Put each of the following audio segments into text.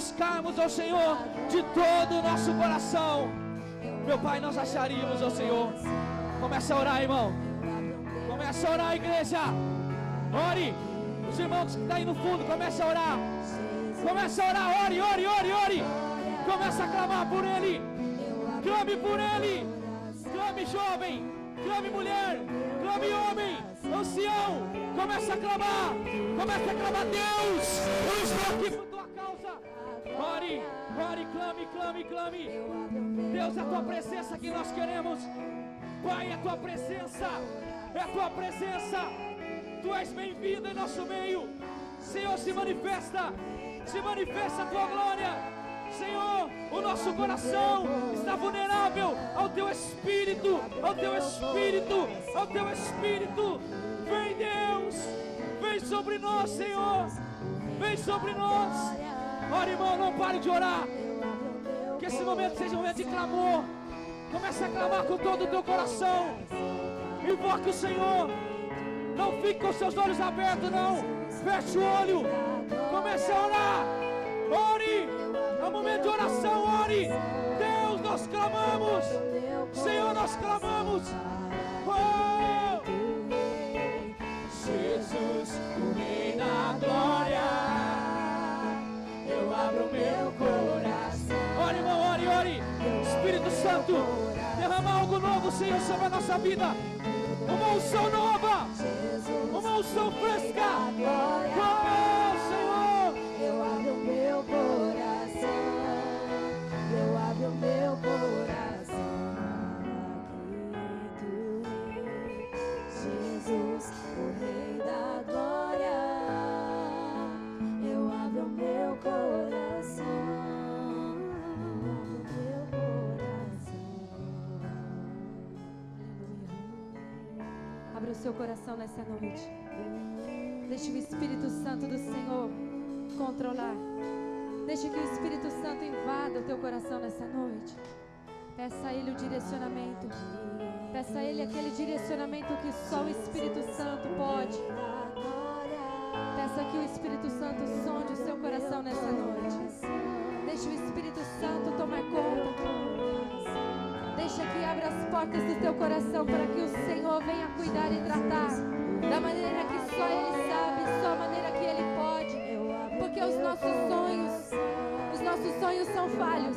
buscarmos, ó Senhor, de todo o nosso coração, meu Pai, nós acharíamos, ó Senhor. Começa a orar, irmão. Começa a orar, igreja. Ore. Os irmãos que estão aí no fundo, começa a orar. Começa a orar, ore, ore, ore, ore. Começa a clamar por Ele. Clame por Ele. Clame jovem. Clame mulher. Clame homem. Ancião. Começa a clamar. Começa a clamar. Deus, eu estou aqui por tua causa. Ore, ore, clame, clame, clame. Deus, é a tua presença que nós queremos. Pai, é a tua presença. É a tua presença. Tu és bem-vindo em nosso meio. Senhor, se manifesta a tua glória. Senhor, o nosso coração está vulnerável ao teu Espírito, ao teu Espírito, ao teu Espírito. Vem, Deus, vem sobre nós, Senhor, vem sobre nós. Ora, irmão, não pare de orar. Que esse momento seja um momento de clamor. Comece a clamar com todo o teu coração. Invoque o Senhor. Não fique com seus olhos abertos, não. Feche o olho. Comece a orar. Ore. É um momento de oração. Ore. Deus, nós clamamos. Senhor, nós clamamos. Oh! Jesus, o Rei da Glória. Eu abro meu coração. Ore, irmão, ore, ore. Espírito Santo, derrama algo novo, Senhor, sobre a nossa vida. Uma unção nova. Uma unção fresca. Oh, Senhor. Eu abro meu coração. Eu abro meu coração. Aqui tu, Jesus, o Rei da Glória. Eu abro meu coração. Meu coração. Aleluia. Abra o seu coração nessa noite. Deixe o Espírito Santo do Senhor controlar. Deixe que o Espírito Santo invada o teu coração nessa noite. Peça a Ele o direcionamento. Peça a Ele aquele direcionamento que só o Espírito Santo pode. Peça que o Espírito Santo sonde o seu coração nessa noite. Deixe o Espírito Santo tomar conta. Deixa que abra as portas do teu coração para que o Senhor venha cuidar e tratar da maneira que só Ele sabe, só a maneira que Ele pode. Porque os nossos sonhos são falhos,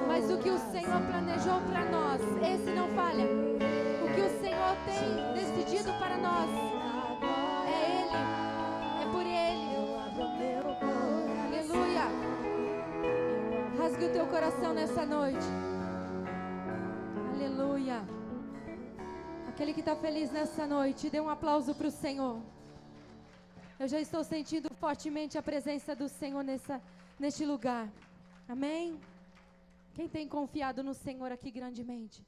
mas o que o Senhor planejou para nós, esse não falha. O que o Senhor tem decidido para nós é Ele, é por Ele. Aleluia. Rasgue o teu coração nessa noite. Aleluia. Aquele que está feliz nessa noite, dê um aplauso para o Senhor. Eu já estou sentindo fortemente a presença do Senhor neste lugar. Amém? Quem tem confiado no Senhor aqui grandemente?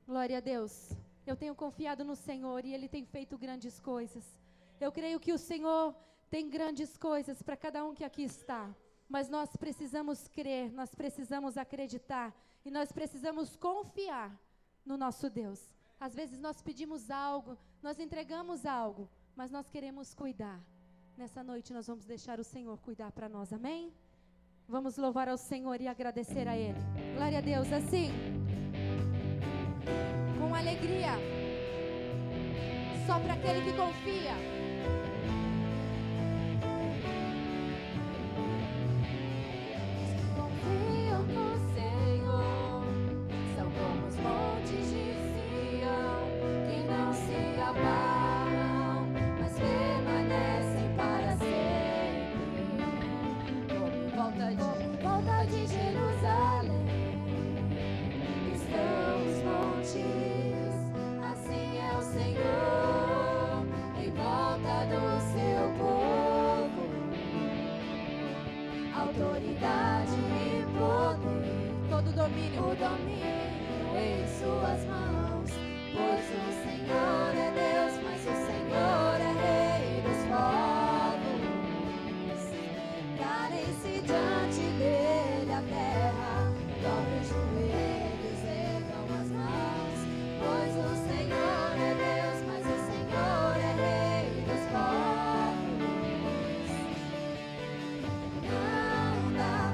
Glória a Deus. Eu tenho confiado no Senhor e Ele tem feito grandes coisas. Eu creio que o Senhor tem grandes coisas para cada um que aqui está. Mas nós precisamos crer, nós precisamos acreditar e nós precisamos confiar no nosso Deus. Às vezes nós pedimos algo, nós entregamos algo, mas nós queremos cuidar. Nessa noite nós vamos deixar o Senhor cuidar para nós, amém? Vamos louvar ao Senhor e agradecer a Ele. Glória a Deus, assim, com alegria, só para aquele que confia. Confio no Senhor, são como os montes de Sião, que não se abalam, mas permanecem para sempre. Como volta de Jerusalém, estão os montes, assim é o Senhor, em volta do seu povo. Autoridade e poder, todo domínio, o domínio em suas mãos. Pois o Senhor é Deus, mas o Senhor é Rei dos povos. Calem-se diante dele a terra, dobrem os joelhos, ergam as mãos. Pois o Senhor é Deus, mas o Senhor é Rei dos povos. Não dá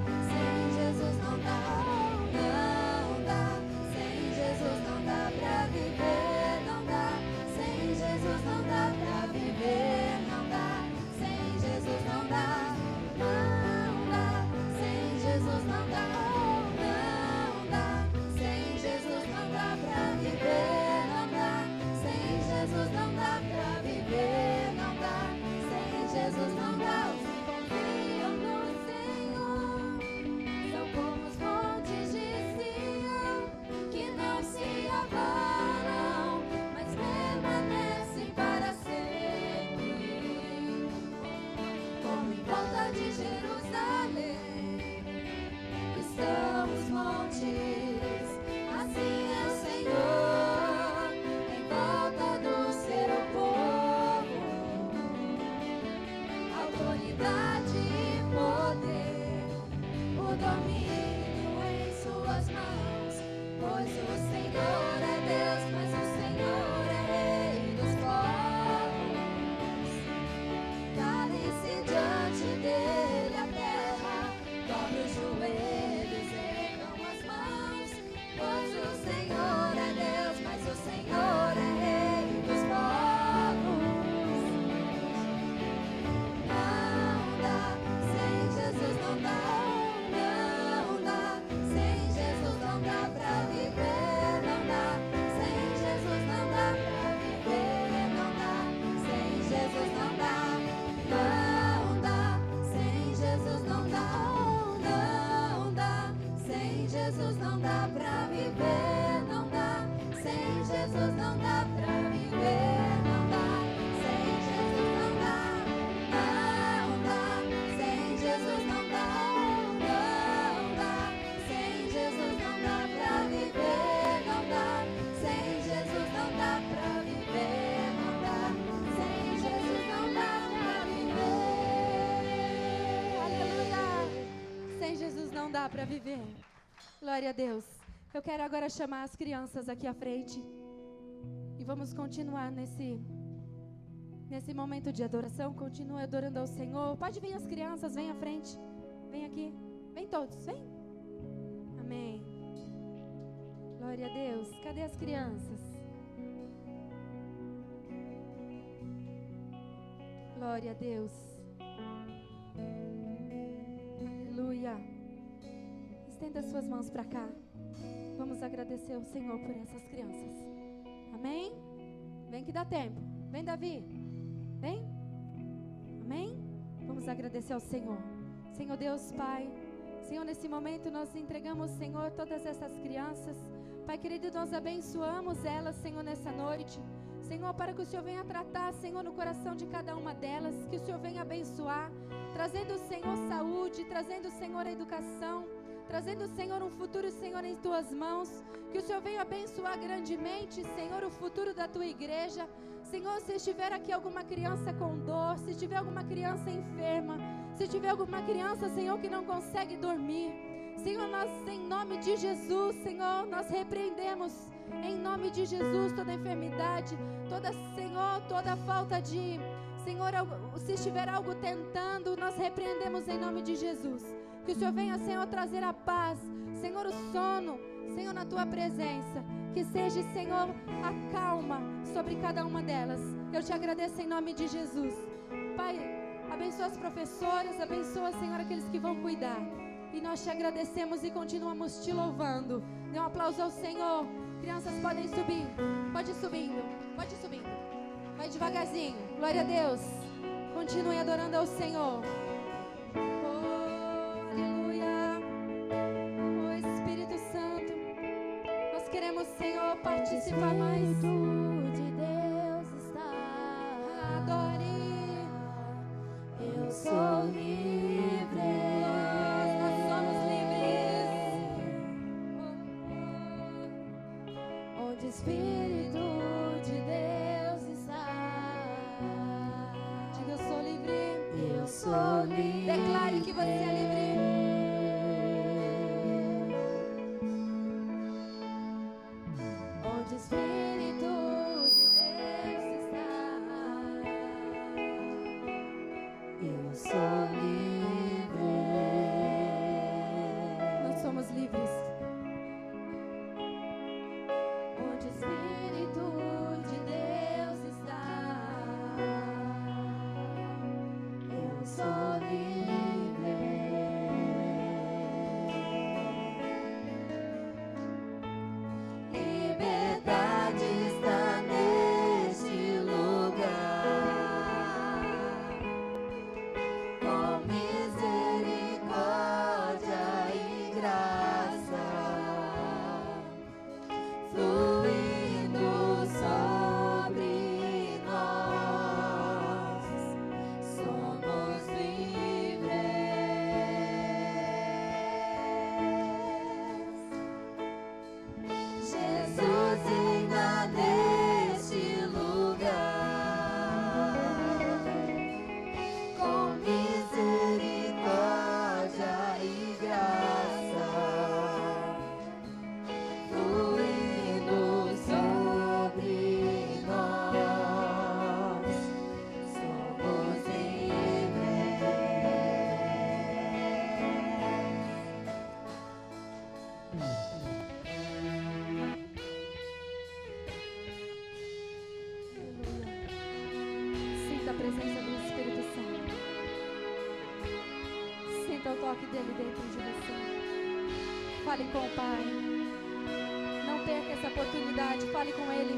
não dá para viver. Glória a Deus. Eu quero agora chamar as crianças aqui à frente. E vamos continuar nesse momento de adoração. Continue adorando ao Senhor. Pode vir as crianças, vem à frente. Vem aqui. Vem todos, vem. Amém. Glória a Deus. Cadê as crianças? Glória a Deus. Aleluia. Estenda suas mãos para cá. Vamos agradecer ao Senhor por essas crianças. Amém? Vem que dá tempo. Vem, Davi. Vem. Amém? Vamos agradecer ao Senhor. Senhor Deus, Pai. Senhor, nesse momento nós entregamos, Senhor, todas essas crianças. Pai querido, nós abençoamos elas, Senhor, nessa noite. Senhor, para que o Senhor venha tratar, Senhor, no coração de cada uma delas. Que o Senhor venha abençoar. Trazendo, Senhor, saúde. Trazendo, Senhor, a educação. Trazendo, Senhor, um futuro, Senhor, em Tuas mãos. Que o Senhor venha abençoar grandemente, Senhor, o futuro da Tua igreja. Senhor, se estiver aqui alguma criança com dor, se tiver alguma criança enferma, se tiver alguma criança, Senhor, que não consegue dormir, Senhor, nós, em nome de Jesus, Senhor, nós repreendemos, em nome de Jesus, toda enfermidade, Senhor, toda falta de, Senhor, se estiver algo tentando, nós repreendemos em nome de Jesus. Que o Senhor venha, Senhor, trazer a paz, Senhor, o sono, Senhor, na Tua presença. Que seja, Senhor, a calma sobre cada uma delas. Eu te agradeço em nome de Jesus. Pai, abençoa as professoras, abençoa, Senhor, aqueles que vão cuidar. E nós te agradecemos e continuamos te louvando. Dê um aplauso ao Senhor. Crianças podem subir. Pode ir subindo. Pode ir subindo. Vai devagarzinho. Glória a Deus. Continue adorando ao Senhor. Senhor, participar mais de Deus está. Adore. Eu sou livre. Nós somos livres. Onde o Espírito de Deus está. Diga, eu sou livre. Eu sou livre. Declare que você é livre. A presença do Espírito Santo. Sinta o toque dele dentro de você. Fale com o Pai. Não perca essa oportunidade. Fale com Ele.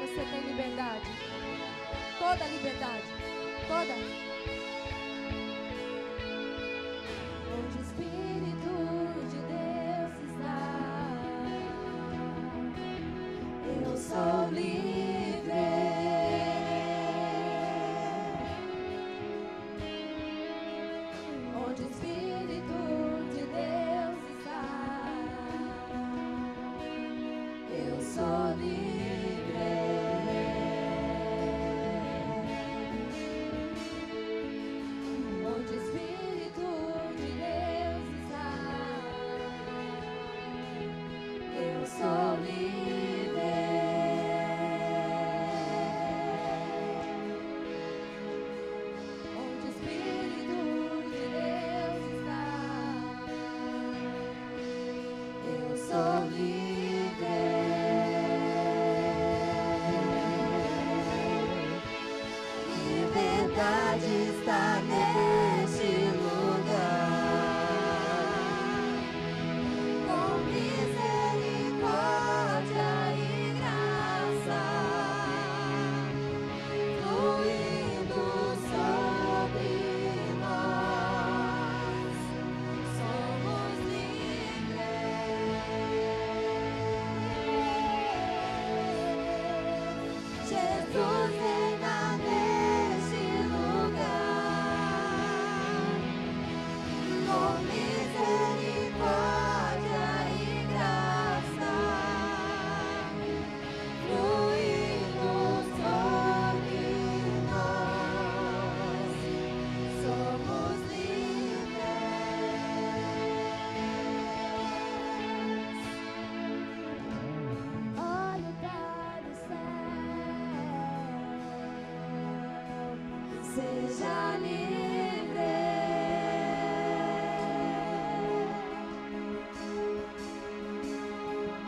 Você tem liberdade. Toda a liberdade. Toda. Onde o Espírito de Deus está. Eu sou livre. seja livre.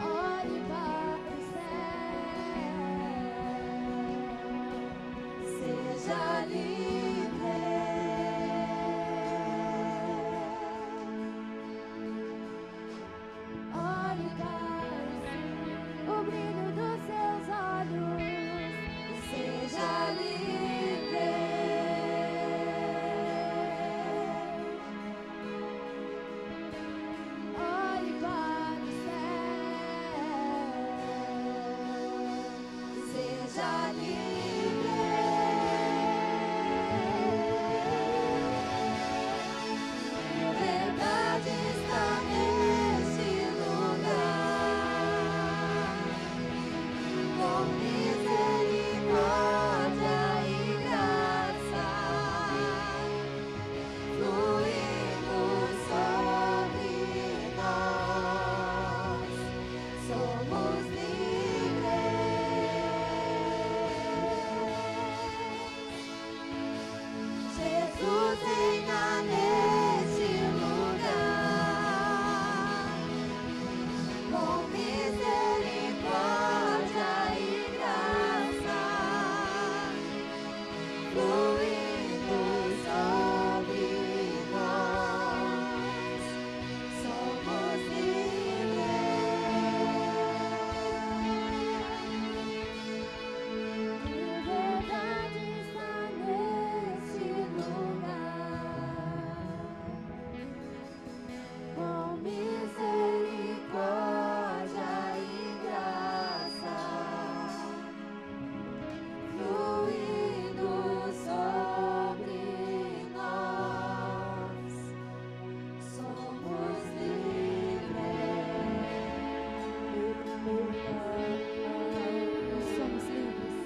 Olhe para o céu, seja livre. Olhe para o brilho dos seus olhos e seja livre. Olhe para o céu, seja livre. Verdade está neste lugar, com misericórdia e graça, fluindo sobre nós. Somos livres. Jesus reina neste lugar, com misericórdia e graça, fluindo sobre nós. Somos livres. Liberdade está neste lugar, com misericórdia e graça, fluindo sobre nós. Somos livres. Somos livres.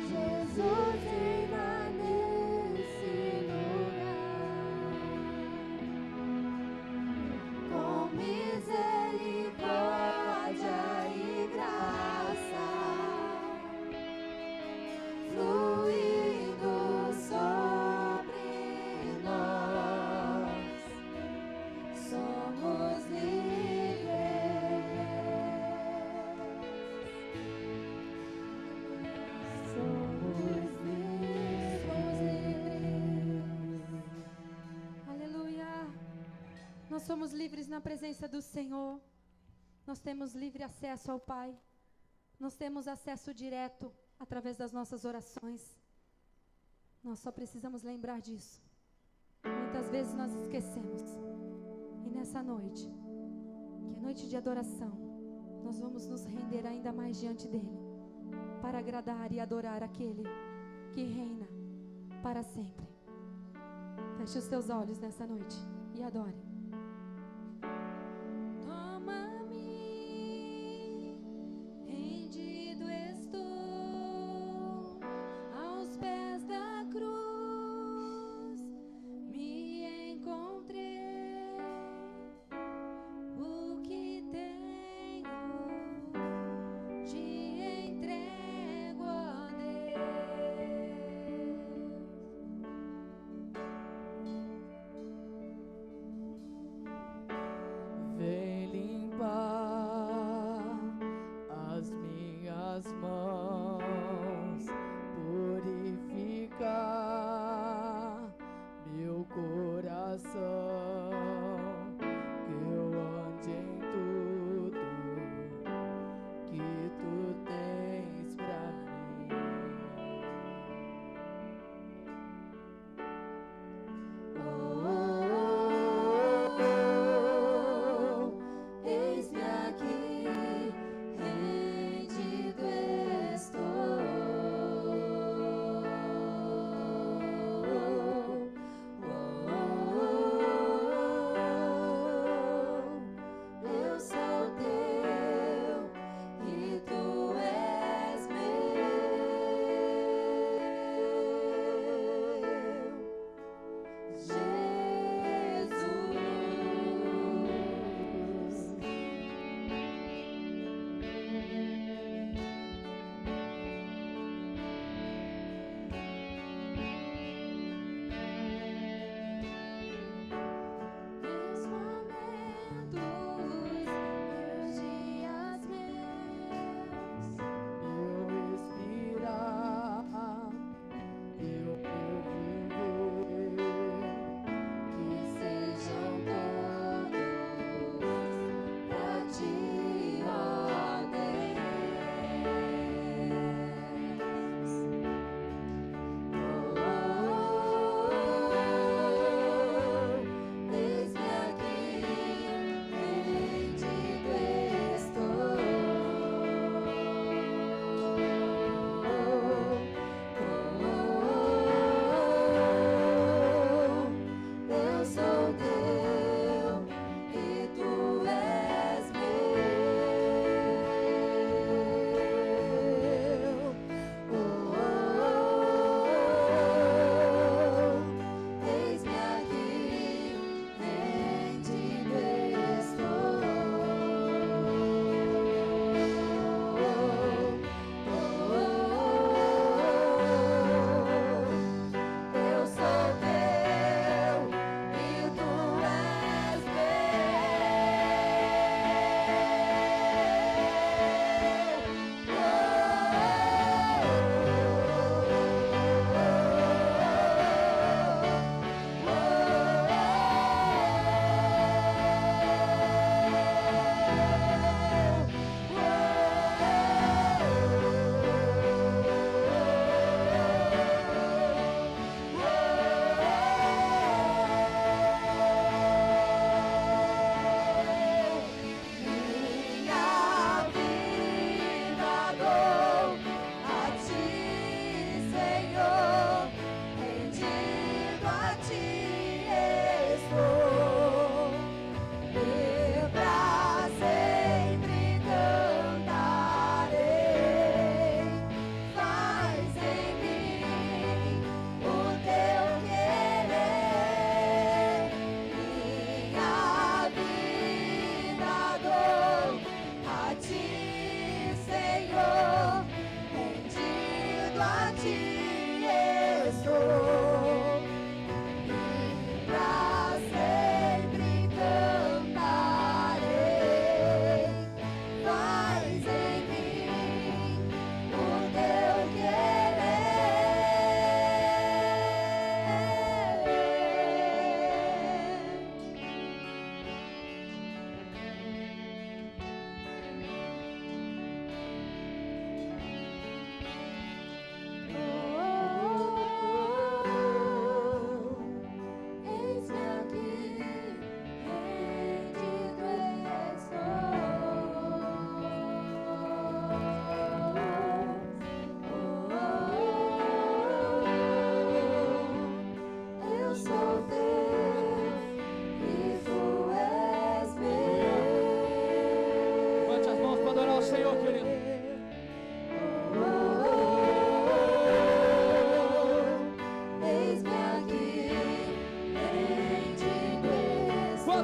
Jesus reina nesse lugar, com misericórdia e graça, fluindo sobre nós. Somos livres. Somos livres. Aleluia. Nós somos livres na presença do Senhor. Nós temos livre acesso ao Pai. Nós temos acesso direto através das nossas orações. Nós só precisamos lembrar disso. Muitas vezes nós esquecemos. E nessa noite, que é noite de adoração, nós vamos nos render ainda mais diante dEle, para agradar e adorar aquele que reina para sempre. Feche os teus olhos nessa noite e adore. Toma-me, rendido estou aos pés da cruz, me encontrei. O que tenho te entrego, ó Deus.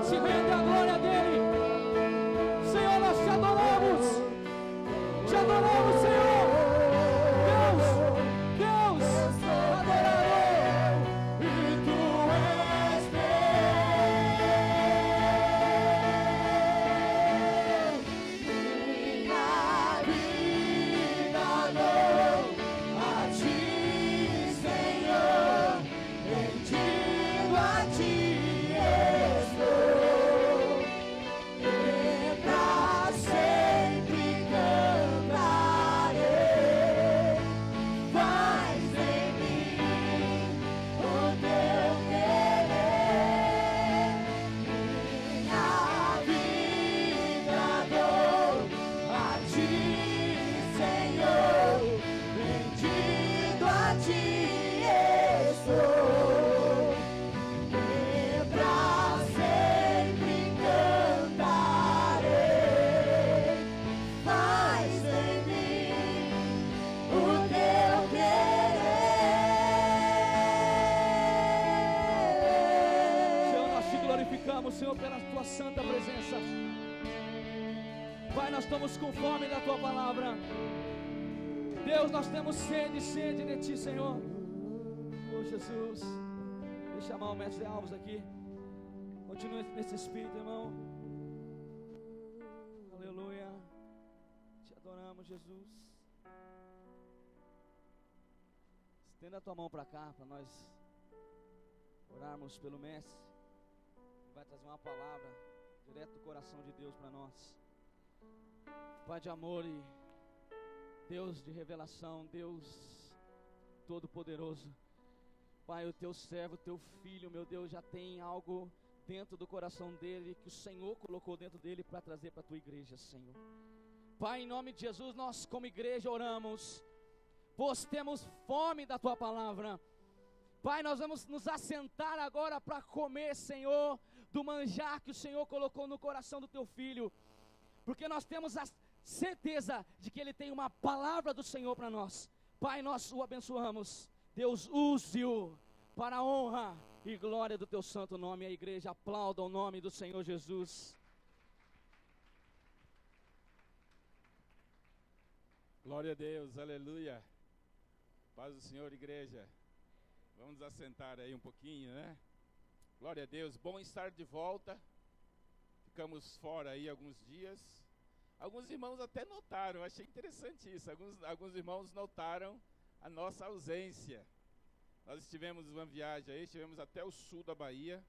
enchimento e a glória dele. Senhor, nós te adoramos. Te adoramos, Senhor. Deus, adorado. E tu és minha vida dou a ti, Senhor. Rendido a ti estou. E pra sempre cantarei. Faz em mim o teu querer. Minha vida dou a ti, Senhor. Rendido a ti estou. E pra sempre cantarei. Faz em mim o teu querer. Senhor, nós te glorificamos, Senhor, pela tua santa presença. Pai, nós estamos com fome da tua palavra. Deus, nós temos sede de ti, Senhor. Oh, Jesus. Deixa eu chamar o mestre Alves aqui. Continue nesse espírito, irmão. Aleluia. Te adoramos, Jesus. Estenda a tua mão para cá, para nós orarmos pelo mestre. Vai trazer uma palavra direto do coração de Deus para nós. Pai de amor e Deus de revelação, Deus Todo-Poderoso. Pai, o teu servo, o teu filho, meu Deus, já tem algo dentro do coração dele, que o Senhor colocou dentro dele para trazer para a tua igreja, Senhor. Pai, em nome de Jesus, nós como igreja oramos, pois temos fome da tua palavra. Pai, nós vamos nos assentar agora para comer, Senhor, do manjar que o Senhor colocou no coração do teu filho, porque nós temos a certeza de que ele tem uma palavra do Senhor para nós. Pai, nós o abençoamos. Deus, use-o para a honra e glória do teu santo nome. A igreja aplauda o nome do Senhor Jesus. Glória a Deus, aleluia. Paz do Senhor, igreja. Vamos nos assentar aí um pouquinho, né? Glória a Deus, bom estar de volta. Ficamos fora aí alguns dias. Alguns irmãos até notaram, eu achei interessante isso. Alguns irmãos notaram a nossa ausência. Nós estivemos numa viagem aí, estivemos até o sul da Bahia.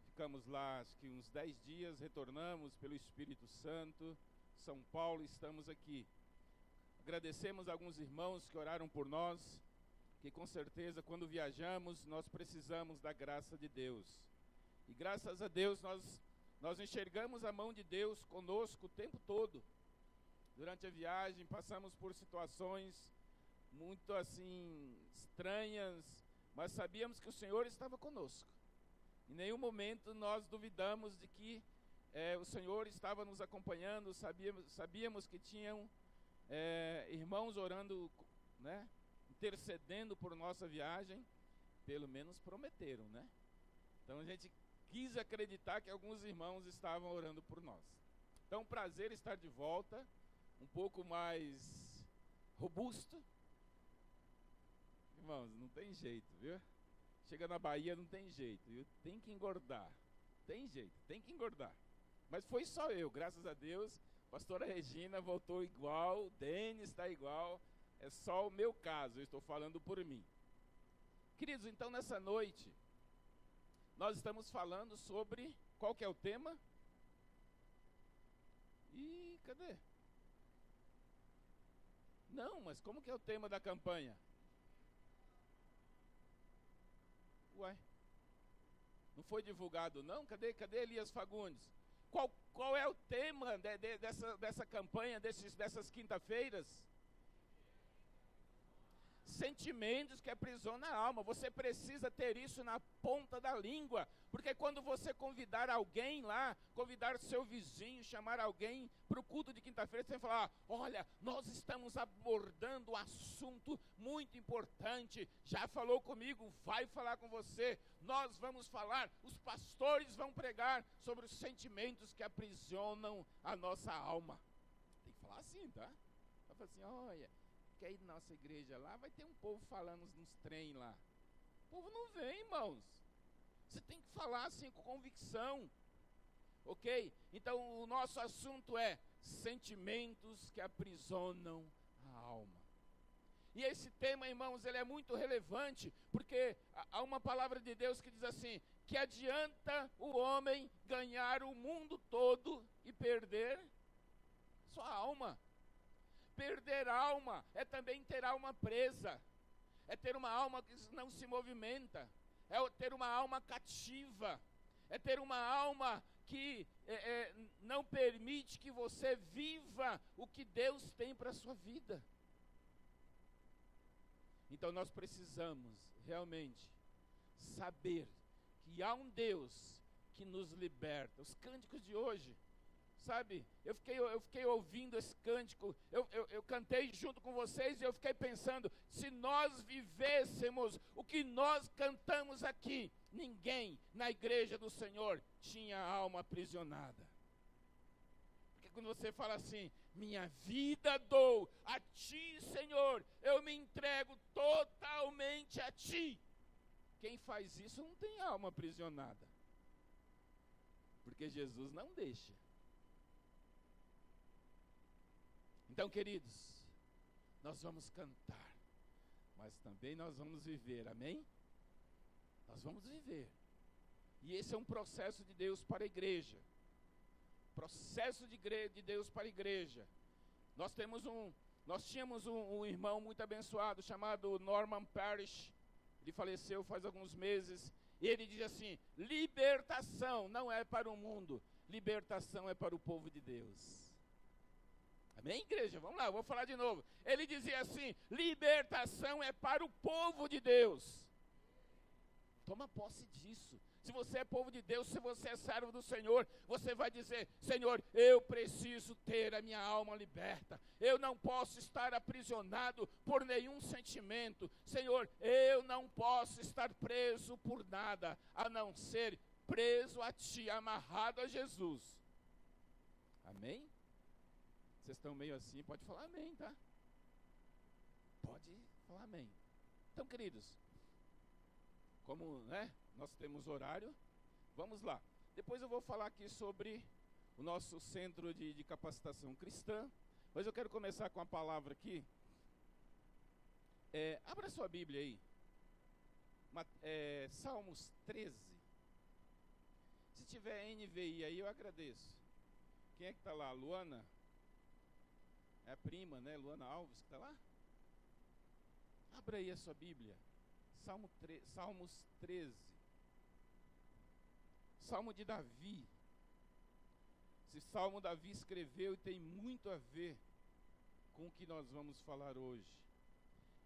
Ficamos lá acho que uns 10 dias, retornamos pelo Espírito Santo, São Paulo, estamos aqui. Agradecemos a alguns irmãos que oraram por nós, que com certeza quando viajamos nós precisamos da graça de Deus. E graças a Deus nós enxergamos a mão de Deus conosco o tempo todo. Durante a viagem passamos por situações muito assim estranhas, mas sabíamos que o Senhor estava conosco. Em nenhum momento nós duvidamos de que o Senhor estava nos acompanhando. Sabíamos que tinham irmãos orando, né, intercedendo por nossa viagem. Pelo menos prometeram, né? Então a gente quis acreditar que alguns irmãos estavam orando por nós. Então, prazer estar de volta, um pouco mais robusto. Irmãos, não tem jeito, viu? Chega na Bahia, não tem jeito, viu? Tem que engordar. Tem jeito, tem que engordar. Mas foi só eu, graças a Deus. Pastora Regina voltou igual, Denis está igual. É só o meu caso, eu estou falando por mim. Queridos, então nessa noite nós estamos falando sobre, qual que é o tema? Ih, cadê? Não, mas como que é o tema da campanha? Ué, não foi divulgado não? Cadê Elias Fagundes? Qual é o tema dessa campanha, dessas quinta-feiras? Sentimentos que aprisionam a alma. Você precisa ter isso na ponta da língua. Porque quando você convidar alguém lá, convidar seu vizinho, chamar alguém para o culto de quinta-feira, você vai falar: olha, nós estamos abordando um assunto muito importante. Já falou comigo, vai falar com você. Nós vamos falar, os pastores vão pregar sobre os sentimentos que aprisionam a nossa alma. Tem que falar assim, tá? Vai falar assim: olha, quer ir na nossa igreja lá, vai ter um povo falando nos trem lá. O povo não vem, irmãos. Você tem que falar assim com convicção, ok? Então o nosso assunto é sentimentos que aprisionam a alma. E esse tema, irmãos, ele é muito relevante, porque há uma palavra de Deus que diz assim: que adianta o homem ganhar o mundo todo e perder sua alma. Perder alma é também ter alma presa, é ter uma alma que não se movimenta, é ter uma alma cativa, é ter uma alma que não permite que você viva o que Deus tem para a sua vida. Então nós precisamos realmente saber que há um Deus que nos liberta. Os cânticos de hoje, sabe, eu fiquei ouvindo esse cântico, eu cantei junto com vocês e eu fiquei pensando: se nós vivêssemos o que nós cantamos aqui, ninguém na igreja do Senhor tinha a alma aprisionada. Porque quando você fala assim: minha vida dou a Ti, Senhor, eu me entrego totalmente a Ti, quem faz isso não tem alma aprisionada, porque Jesus não deixa. Então, queridos, nós vamos cantar, mas também nós vamos viver, amém? Nós vamos viver. E esse é um processo de Deus para a igreja. Processo de Deus para a igreja. Nós tínhamos um irmão muito abençoado chamado Norman Parrish. Ele faleceu faz alguns meses. E ele diz assim: libertação não é para o mundo, libertação é para o povo de Deus. Amém, igreja? Vamos lá, eu vou falar de novo. Ele dizia assim: libertação é para o povo de Deus. Toma posse disso. Se você é povo de Deus, se você é servo do Senhor, você vai dizer: Senhor, eu preciso ter a minha alma liberta. Eu não posso estar aprisionado por nenhum sentimento. Senhor, eu não posso estar preso por nada, a não ser preso a Ti, amarrado a Jesus. Amém? Vocês estão meio assim, pode falar amém, tá? Pode falar amém. Então, queridos, como, nós temos horário, vamos lá. Depois eu vou falar aqui sobre o nosso centro de capacitação cristã, mas eu quero começar com a palavra aqui. Abra sua Bíblia aí, Salmos 13. Se tiver NVI aí, eu agradeço. Quem é que está lá? Luana? É a prima, né? Luana Alves que está lá? Abra aí a sua Bíblia. Salmos 13. Salmo de Davi. Esse salmo Davi escreveu e tem muito a ver com o que nós vamos falar hoje.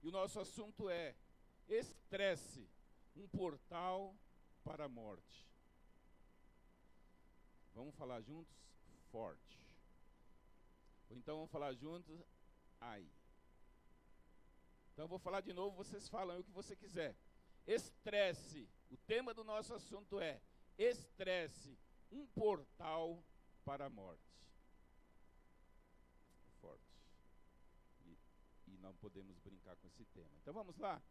E o nosso assunto é estresse, um portal para a morte. Vamos falar juntos? Forte. Ou então vamos falar juntos? Ai. Então eu vou falar de novo, vocês falam o que você quiser. Estresse. O tema do nosso assunto é estresse, um portal para a morte. Forte. E não podemos brincar com esse tema. Então vamos lá.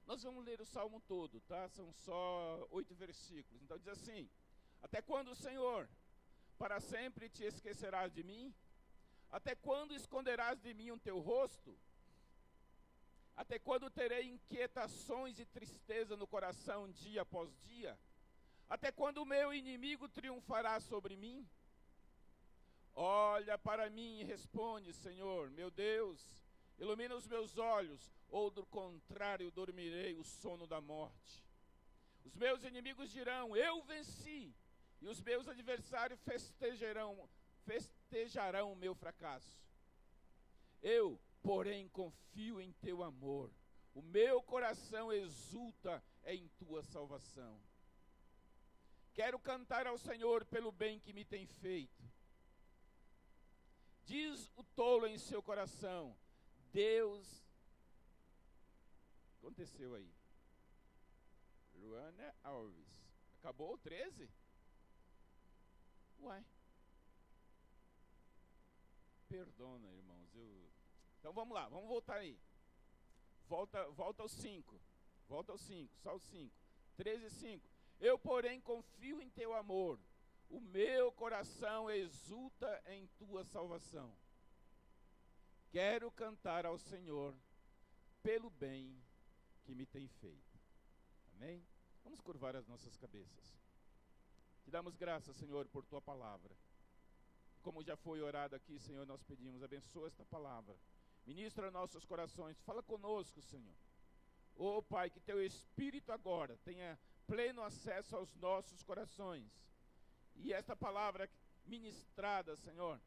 Nós vamos ler o salmo todo, tá? São só 8 versículos. Então diz assim: até quando, Senhor, para sempre te esquecerás de mim? Até quando esconderás de mim o teu rosto? Até quando terei inquietações e tristeza no coração dia após dia? Até quando o meu inimigo triunfará sobre mim? Olha para mim e responde, Senhor, meu Deus, ilumina os meus olhos, ou do contrário dormirei o sono da morte. Os meus inimigos dirão, eu venci, e os meus adversários festejarão o meu fracasso. Eu, porém, confio em teu amor. O meu coração exulta em tua salvação. Quero cantar ao Senhor pelo bem que me tem feito. Diz o tolo em seu coração: Deus... Aconteceu aí. Luana Alves. Acabou o 13? Uai. Perdona, irmãos. Então vamos lá, vamos voltar aí. Volta aos 5. Volta aos 5, só os 5. 13 e 5. Eu, porém, confio em teu amor. O meu coração exulta em tua salvação. Quero cantar ao Senhor pelo bem que me tem feito. Amém? Vamos curvar as nossas cabeças. Te damos graças, Senhor, por tua palavra. Como já foi orado aqui, Senhor, nós pedimos, abençoa esta palavra. Ministra nossos corações, fala conosco, Senhor. Oh, Pai, que teu Espírito agora tenha pleno acesso aos nossos corações. E esta palavra ministrada, Senhor,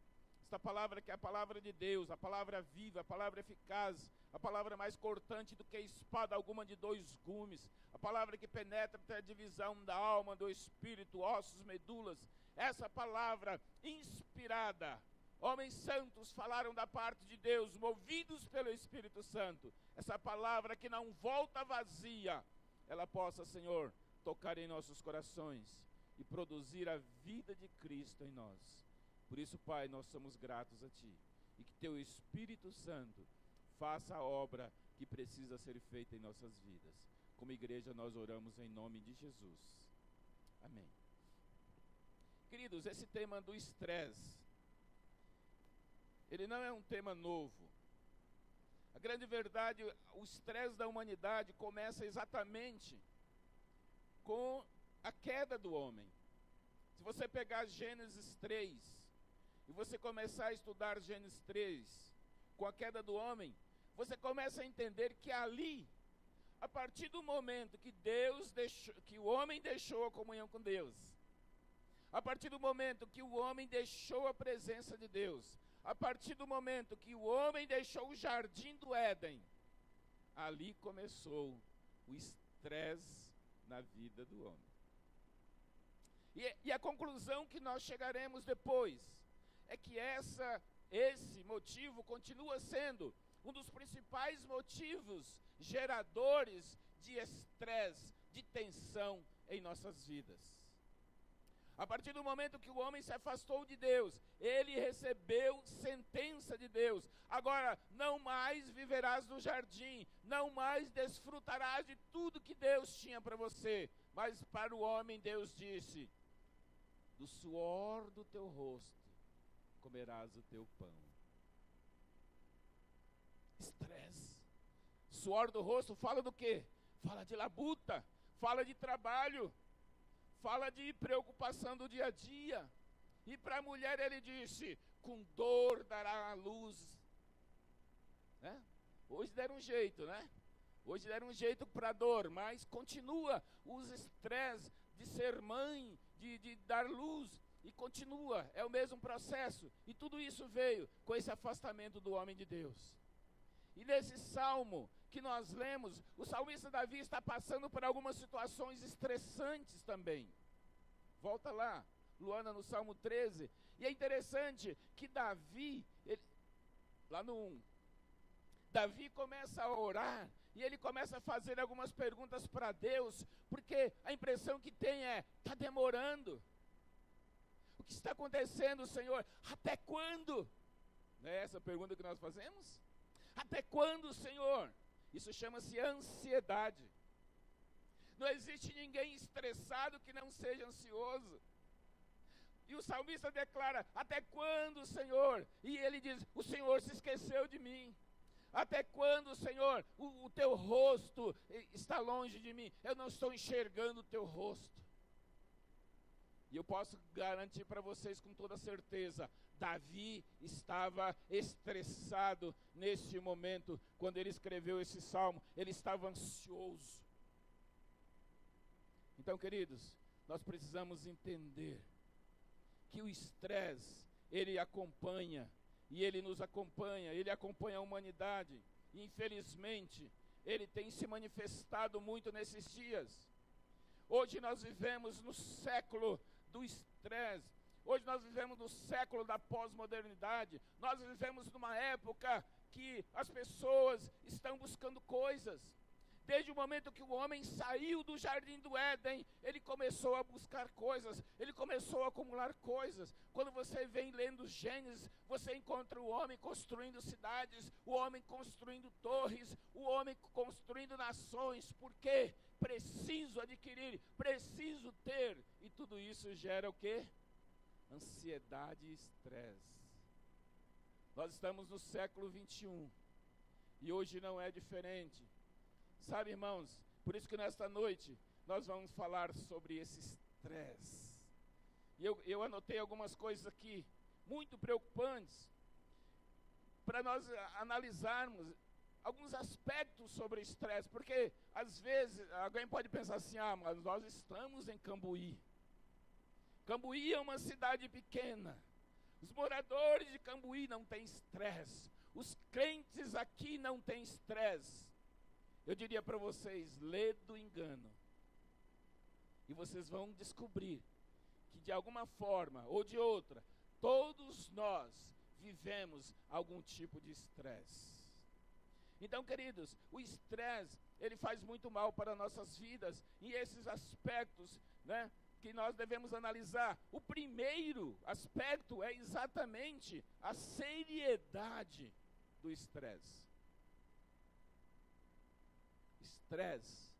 esta palavra que é a palavra de Deus, a palavra viva, a palavra eficaz, a palavra mais cortante do que espada alguma de 2 gumes, a palavra que penetra até a divisão da alma, do espírito, ossos, medulas, essa palavra inspirada. Homens santos falaram da parte de Deus, movidos pelo Espírito Santo. Essa palavra que não volta vazia, ela possa, Senhor, tocar em nossos corações e produzir a vida de Cristo em nós. Por isso, Pai, nós somos gratos a Ti. E que Teu Espírito Santo faça a obra que precisa ser feita em nossas vidas. Como igreja, nós oramos em nome de Jesus. Amém. Queridos, esse tema do estresse, ele não é um tema novo. A grande verdade, o estresse da humanidade começa exatamente com a queda do homem. Se você pegar Gênesis 3, e você começar a estudar Gênesis 3, com a queda do homem, você começa a entender que ali, a partir do momento que que o homem deixou a comunhão com Deus, a partir do momento que o homem deixou a presença de Deus, a partir do momento que o homem deixou o jardim do Éden, ali começou o estresse na vida do homem. E a conclusão que nós chegaremos depois é que esse motivo continua sendo um dos principais motivos geradores de estresse, de tensão em nossas vidas. A partir do momento que o homem se afastou de Deus, ele recebeu sentença de Deus. Agora, não mais viverás no jardim, não mais desfrutarás de tudo que Deus tinha para você. Mas para o homem Deus disse: do suor do teu rosto comerás o teu pão. Estresse. Suor do rosto fala do quê? Fala de labuta, fala de trabalho, fala de preocupação do dia a dia. E para a mulher ele disse: com dor dará a luz. Né? Hoje deram um jeito, né? Hoje deram um jeito para a dor, mas continua os estresses de ser mãe, de dar luz, e continua, é o mesmo processo. E tudo isso veio com esse afastamento do homem de Deus. E nesse salmo que nós lemos, o salmista Davi está passando por algumas situações estressantes também. Volta lá, Luana, no Salmo 13. E é interessante que Davi, lá no 1, Davi começa a orar e ele começa a fazer algumas perguntas para Deus, porque a impressão que tem é: está demorando. O que está acontecendo, Senhor? Até quando? Não é essa a pergunta que nós fazemos? Até quando, Senhor? Isso chama-se ansiedade. Não existe ninguém estressado que não seja ansioso. E o salmista declara: até quando, Senhor? E ele diz: o Senhor se esqueceu de mim. Até quando, Senhor, o teu rosto está longe de mim? Eu não estou enxergando o teu rosto. E eu posso garantir para vocês com toda certeza, Davi estava estressado nesse momento, quando ele escreveu esse salmo. Ele estava ansioso. Então, queridos, nós precisamos entender que o estresse, ele acompanha, e ele nos acompanha, ele acompanha a humanidade. E, infelizmente, ele tem se manifestado muito nesses dias. Hoje nós vivemos no século do estresse. Hoje nós vivemos no século da pós-modernidade. Nós vivemos numa época que as pessoas estão buscando coisas. Desde o momento que o homem saiu do jardim do Éden, ele começou a buscar coisas, ele começou a acumular coisas. Quando você vem lendo Gênesis, você encontra o homem construindo cidades, o homem construindo torres, o homem construindo nações. Por quê? Preciso adquirir, preciso ter. E tudo isso gera o quê? Ansiedade e estresse. Nós estamos no século 21 e hoje não é diferente. Sabe, irmãos, por isso que nesta noite nós vamos falar sobre esse estresse. E eu anotei algumas coisas aqui, muito preocupantes, para nós analisarmos alguns aspectos sobre o estresse, porque às vezes alguém pode pensar assim, mas nós estamos em Cambuí. Cambuí é uma cidade pequena, os moradores de Cambuí não têm estresse, os crentes aqui não têm estresse. Eu diria para vocês, lê do engano. E vocês vão descobrir que de alguma forma ou de outra, todos nós vivemos algum tipo de estresse. Então, queridos, o estresse, ele faz muito mal para nossas vidas. E esses aspectos, né, que nós devemos analisar. O primeiro aspecto é exatamente a seriedade do estresse. Estresse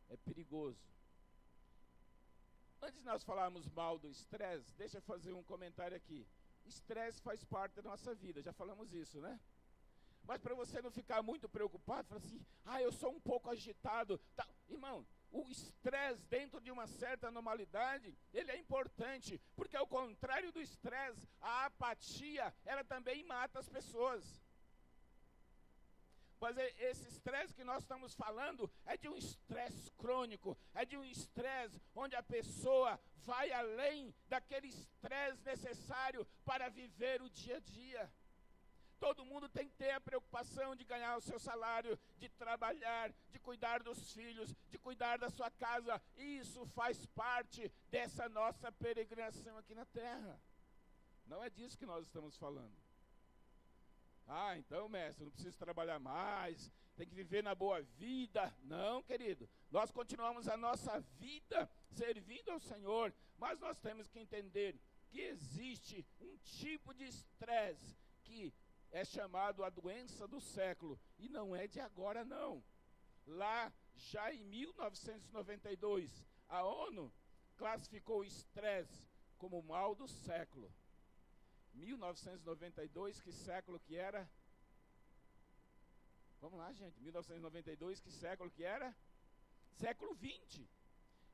é perigoso. Antes de nós falarmos mal do estresse, deixa eu fazer um comentário aqui. Estresse faz parte da nossa vida, já falamos isso, né? Mas para você não ficar muito preocupado, fala assim, eu sou um pouco agitado. Tá. Irmão, o estresse dentro de uma certa normalidade, ele é importante, porque ao contrário do estresse, a apatia, ela também mata as pessoas. Mas esse estresse que nós estamos falando é de um estresse crônico, é de um estresse onde a pessoa vai além daquele estresse necessário para viver o dia a dia. Todo mundo tem que ter a preocupação de ganhar o seu salário, de trabalhar, de cuidar dos filhos, de cuidar da sua casa. Isso faz parte dessa nossa peregrinação aqui na terra. Não é disso que nós estamos falando. Então, mestre, não preciso trabalhar mais, tem que viver na boa vida. Não, querido, nós continuamos a nossa vida servindo ao Senhor, mas nós temos que entender que existe um tipo de estresse que é chamado a doença do século, e não é de agora não. Lá, já em 1992, a ONU classificou o estresse como o mal do século. 1992, que século que era? Vamos lá, gente. 1992, que século que era? Século 20.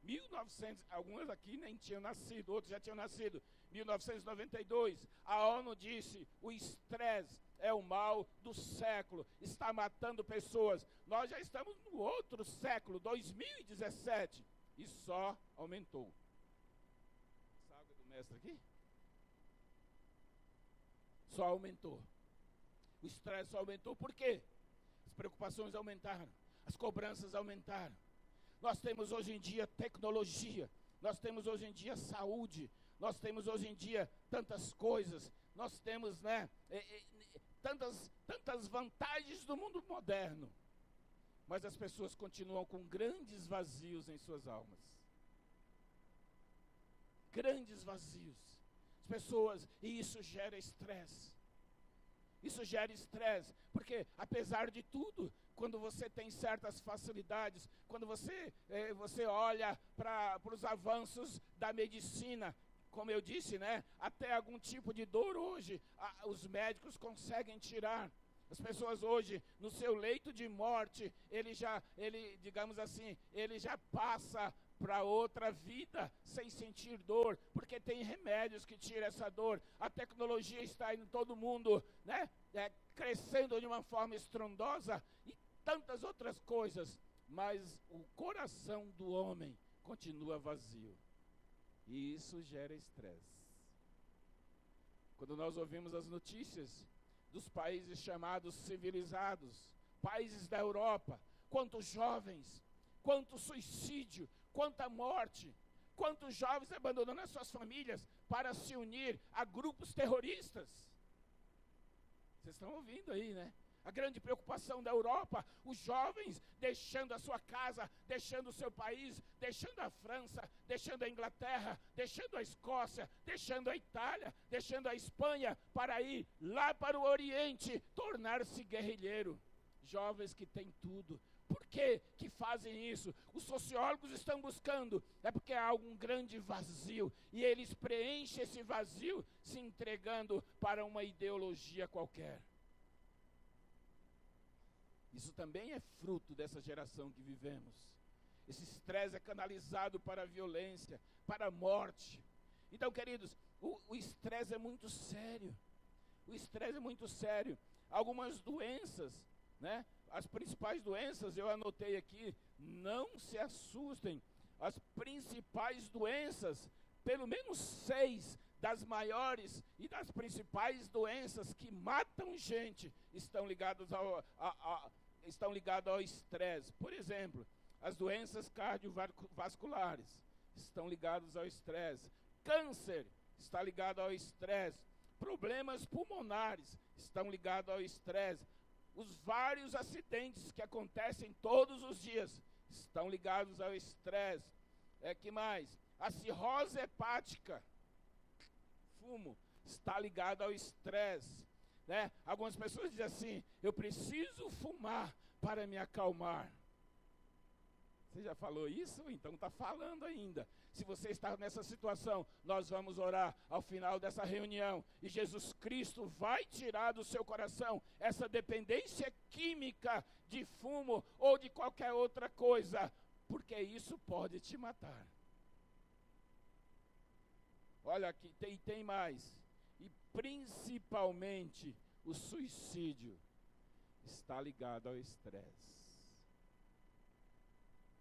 1900, alguns aqui nem tinham nascido, outros já tinham nascido. 1992, a ONU disse, o estresse é o mal do século, está matando pessoas. Nós já estamos no outro século, 2017, e só aumentou. Essa água do mestre aqui? Só aumentou. O estresse só aumentou. Por quê? As preocupações aumentaram, as cobranças aumentaram. Nós temos hoje em dia tecnologia, nós temos hoje em dia saúde, nós temos hoje em dia tantas coisas, nós temos, tantas vantagens do mundo moderno. Mas as pessoas continuam com grandes vazios em suas almas. Grandes vazios. Pessoas, e isso gera estresse. Isso gera estresse, porque apesar de tudo, quando você tem certas facilidades, quando você olha para os avanços da medicina, como eu disse, até algum tipo de dor hoje, os médicos conseguem tirar. As pessoas hoje, no seu leito de morte, ele já passa para outra vida sem sentir dor, porque tem remédios que tiram essa dor. A tecnologia está em todo mundo, crescendo de uma forma estrondosa e tantas outras coisas, mas o coração do homem continua vazio, e isso gera estresse. Quando nós ouvimos as notícias dos países chamados civilizados, países da Europa, quantos jovens, quanto suicídio, quanta morte, quantos jovens abandonando as suas famílias para se unir a grupos terroristas. Vocês estão ouvindo aí, né? A grande preocupação da Europa, os jovens deixando a sua casa, deixando o seu país, deixando a França, deixando a Inglaterra, deixando a Escócia, deixando a Itália, deixando a Espanha, para ir lá para o Oriente, tornar-se guerrilheiro. Jovens que têm tudo. Por que que fazem isso? Os sociólogos estão buscando, é porque há um grande vazio, e eles preenchem esse vazio se entregando para uma ideologia qualquer. Isso também é fruto dessa geração que vivemos. Esse estresse é canalizado para a violência, para a morte. Então, queridos, o estresse é muito sério. O estresse é muito sério. Algumas doenças, né? As principais doenças, eu anotei aqui, não se assustem. As principais doenças, pelo menos 6 das maiores e das principais doenças que matam gente, estão ligadas ao estresse. Por exemplo, as doenças cardiovasculares estão ligadas ao estresse. Câncer está ligado ao estresse. Problemas pulmonares estão ligados ao estresse. Os vários acidentes que acontecem todos os dias estão ligados ao estresse. Que mais? A cirrose hepática, fumo, está ligado ao estresse. Né? Algumas pessoas dizem assim: eu preciso fumar para me acalmar. Você já falou isso? Então está falando ainda. Se você está nessa situação, nós vamos orar ao final dessa reunião, e Jesus Cristo vai tirar do seu coração essa dependência química de fumo ou de qualquer outra coisa, porque isso pode te matar. Olha aqui, tem mais. E principalmente o suicídio está ligado ao estresse.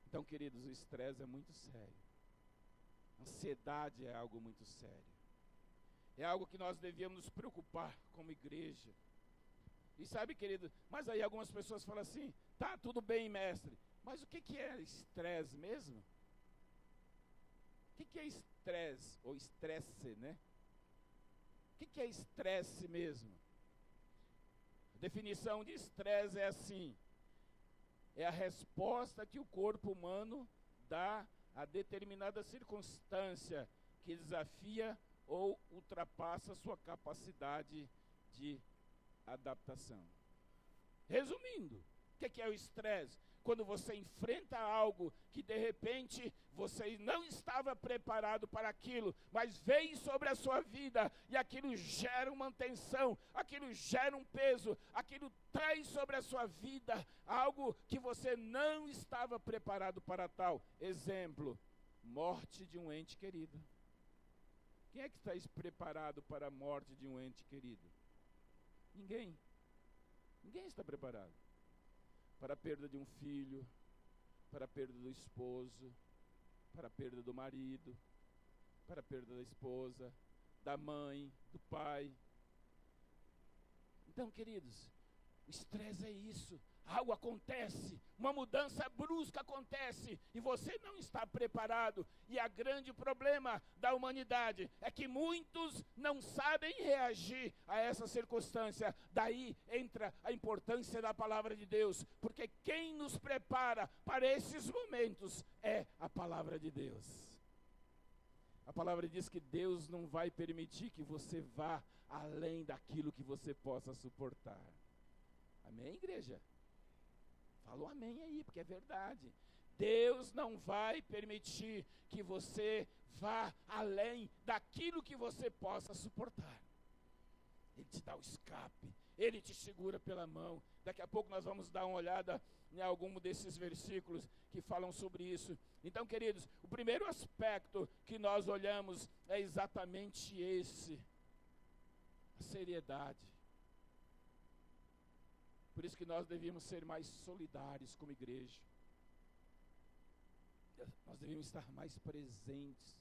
Então, queridos, o estresse é muito sério. Ansiedade é algo muito sério. É algo que nós devíamos nos preocupar como igreja. E sabe, querido, mas aí algumas pessoas falam assim: tá, tudo bem, mestre, mas o que é estresse mesmo? O que é estresse, ou estresse, né? O que é estresse mesmo? A definição de estresse é assim: é a resposta que o corpo humano dá a determinada circunstância que desafia ou ultrapassa sua capacidade de adaptação. Resumindo, o que é o estresse? Quando você enfrenta algo que de repente você não estava preparado para aquilo, mas veio sobre a sua vida, e aquilo gera uma tensão, aquilo gera um peso, aquilo traz sobre a sua vida algo que você não estava preparado para tal. Exemplo, morte de um ente querido. Quem é que está preparado para a morte de um ente querido? Ninguém. Ninguém está preparado. Para a perda de um filho, para a perda do esposo, para a perda do marido, para a perda da esposa, da mãe, do pai. Então, queridos, o estresse é isso. Algo acontece, uma mudança brusca acontece, e você não está preparado. E o grande problema da humanidade é que muitos não sabem reagir a essa circunstância. Daí entra a importância da palavra de Deus, porque quem nos prepara para esses momentos é a palavra de Deus. A palavra diz que Deus não vai permitir que você vá além daquilo que você possa suportar. Amém, igreja? Falou amém aí, porque é verdade. Deus não vai permitir que você vá além daquilo que você possa suportar. Ele te dá o escape, Ele te segura pela mão. Daqui a pouco nós vamos dar uma olhada em algum desses versículos que falam sobre isso. Então, queridos, o primeiro aspecto que nós olhamos é exatamente esse: a seriedade. Por isso que nós devíamos ser mais solidários como igreja. Nós devíamos estar mais presentes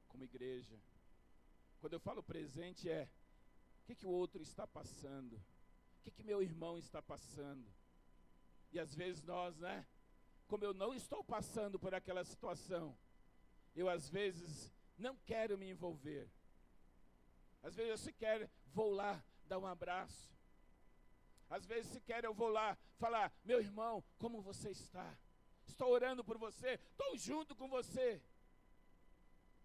como igreja. Quando eu falo presente o que o outro está passando? O que meu irmão está passando? E às vezes nós, né? Como eu não estou passando por aquela situação, eu às vezes não quero me envolver. Às vezes eu sequer vou lá dar um abraço. Às vezes sequer eu vou lá falar: meu irmão, como você está? Estou orando por você, estou junto com você.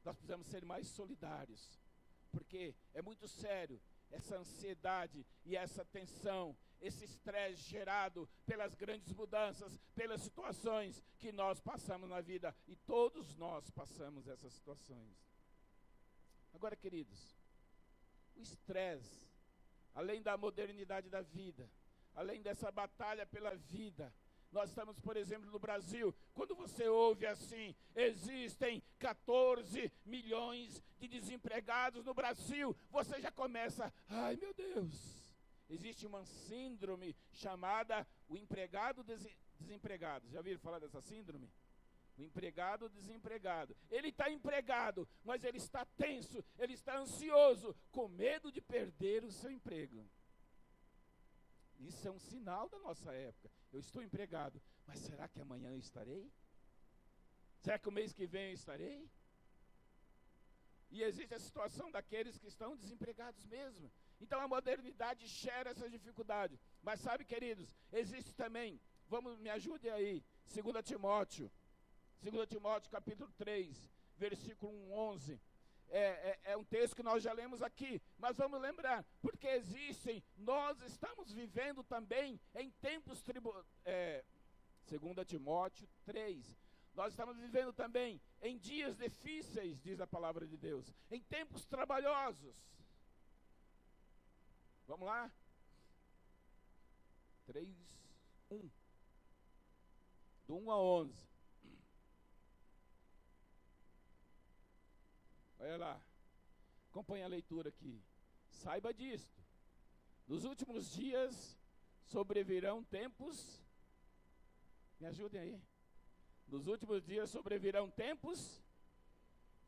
Nós precisamos ser mais solidários, porque é muito sério essa ansiedade e essa tensão, esse estresse gerado pelas grandes mudanças, pelas situações que nós passamos na vida, e todos nós passamos essas situações. Agora, queridos, o estresse, além da modernidade da vida, além dessa batalha pela vida, nós estamos, por exemplo, no Brasil, quando você ouve assim, existem 14 milhões de desempregados no Brasil, você já começa: ai meu Deus, existe uma síndrome chamada o empregado desempregado. Já ouviram falar dessa síndrome? O empregado desempregado. Ele está empregado, mas ele está tenso, ele está ansioso, com medo de perder o seu emprego. Isso é um sinal da nossa época. Eu estou empregado, mas será que amanhã eu estarei? Será que o mês que vem eu estarei? E existe a situação daqueles que estão desempregados mesmo. Então a modernidade gera essa dificuldade. Mas sabe, queridos, existe também, me ajude aí, 2 Timóteo capítulo 3, versículo 11. É um texto que nós já lemos aqui, mas vamos lembrar, porque nós estamos vivendo também em tempos 2 Timóteo 3, nós estamos vivendo também em dias difíceis, diz a palavra de Deus, em tempos trabalhosos. Vamos lá? 3:1, do 1 a 11. Olha lá, acompanhe a leitura aqui. Saiba disto: nos últimos dias sobrevirão tempos. Me ajudem aí. Nos últimos dias sobrevirão tempos.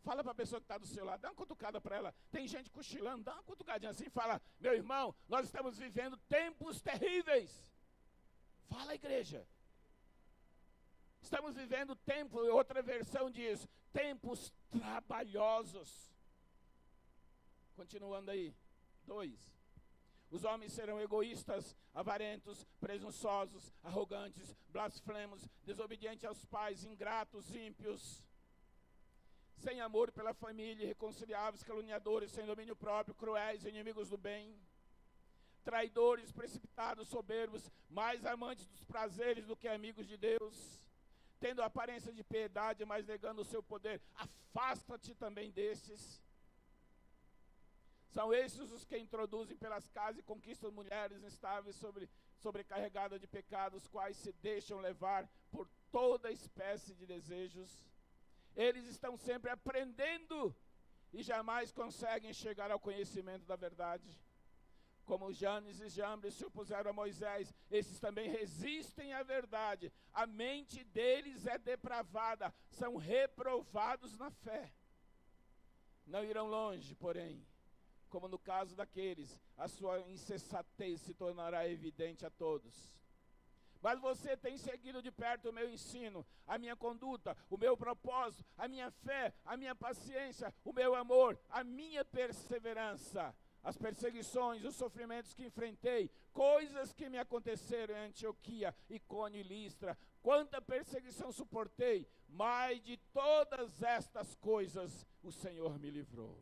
Fala para a pessoa que está do seu lado, dá uma cutucada para ela. Tem gente cochilando, dá uma cutucadinha assim, fala: meu irmão, nós estamos vivendo tempos terríveis. Fala, igreja. Estamos vivendo tempo, outra versão diz, tempos trabalhosos. Continuando aí, 2. Os homens serão egoístas, avarentos, presunçosos, arrogantes, blasfemos, desobedientes aos pais, ingratos, ímpios, sem amor pela família, irreconciliáveis, caluniadores, sem domínio próprio, cruéis, inimigos do bem, traidores, precipitados, soberbos, mais amantes dos prazeres do que amigos de Deus, tendo aparência de piedade, mas negando o seu poder. Afasta-te também desses. São esses os que introduzem pelas casas e conquistam mulheres instáveis, sobrecarregadas de pecados, quais se deixam levar por toda espécie de desejos. Eles estão sempre aprendendo e jamais conseguem chegar ao conhecimento da verdade. Como Janes e Jambres se opuseram a Moisés, esses também resistem à verdade. A mente deles é depravada, são reprovados na fé. Não irão longe, porém, como no caso daqueles, a sua insensatez se tornará evidente a todos. Mas você tem seguido de perto o meu ensino, a minha conduta, o meu propósito, a minha fé, a minha paciência, o meu amor, a minha perseverança, as perseguições, os sofrimentos que enfrentei, coisas que me aconteceram em Antioquia, Icônio e Listra, quanta perseguição suportei, mas de todas estas coisas o Senhor me livrou.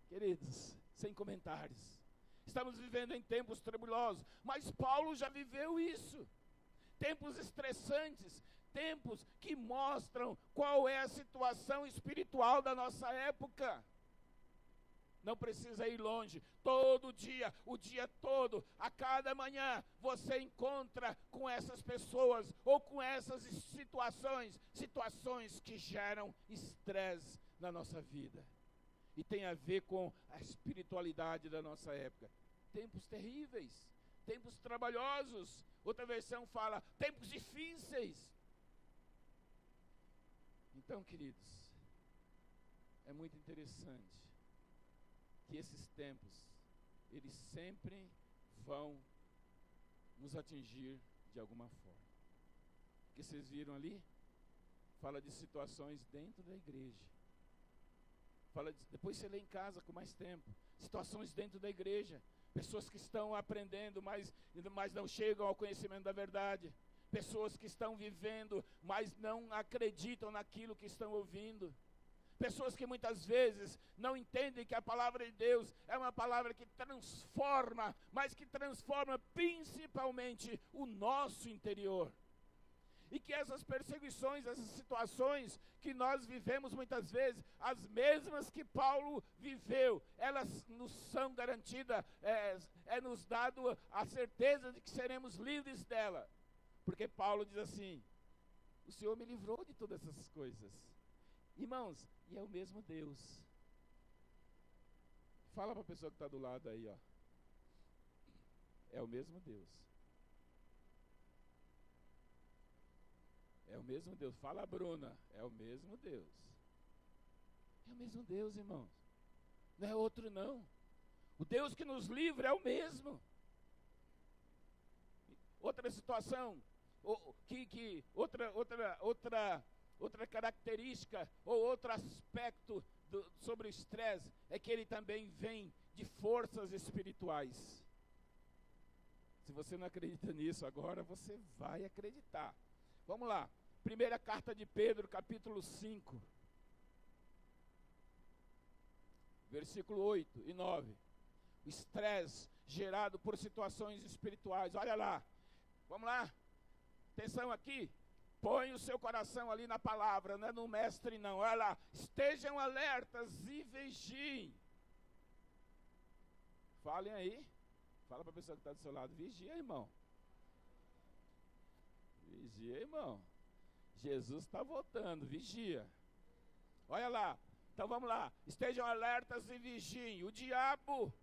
Queridos, sem comentários, estamos vivendo em tempos trebulosos, mas Paulo já viveu isso, tempos estressantes, tempos que mostram qual é a situação espiritual da nossa época. Não precisa ir longe, todo dia, o dia todo, a cada manhã, você encontra com essas pessoas, ou com essas situações que geram estresse na nossa vida. E tem a ver com a espiritualidade da nossa época. Tempos terríveis, tempos trabalhosos. Outra versão fala, tempos difíceis. Então, queridos, é muito interessante que esses tempos, eles sempre vão nos atingir de alguma forma. Porque vocês viram ali? Fala de situações dentro da igreja. Depois você lê em casa com mais tempo. Situações dentro da igreja. Pessoas que estão aprendendo, mas não chegam ao conhecimento da verdade. Pessoas que estão vivendo, mas não acreditam naquilo que estão ouvindo. Pessoas que muitas vezes não entendem que a palavra de Deus é uma palavra que transforma, mas que transforma principalmente o nosso interior. E que essas perseguições, essas situações que nós vivemos muitas vezes, as mesmas que Paulo viveu, elas nos são garantidas, nos dado a certeza de que seremos livres dela. Porque Paulo diz assim: o Senhor me livrou de todas essas coisas. Irmãos, e é o mesmo Deus. Fala para a pessoa que está do lado aí, ó. É o mesmo Deus. É o mesmo Deus. Fala, Bruna. É o mesmo Deus. É o mesmo Deus, irmãos. Não é outro, não. O Deus que nos livra é o mesmo. Outra situação, outra característica, ou outro aspecto sobre o estresse, é que ele também vem de forças espirituais. Se você não acredita nisso agora, você vai acreditar. Vamos lá, primeira carta de Pedro, capítulo 5, versículo 8 e 9. O estresse gerado por situações espirituais. Olha lá, vamos lá, atenção aqui. Põe o seu coração ali na palavra, não é no mestre não. Olha lá, estejam alertas e vigiem. Falem aí, fala para a pessoa que está do seu lado: vigia, irmão. Vigia, irmão. Jesus está voltando, vigia. Olha lá, então vamos lá. Estejam alertas e vigiem. O diabo,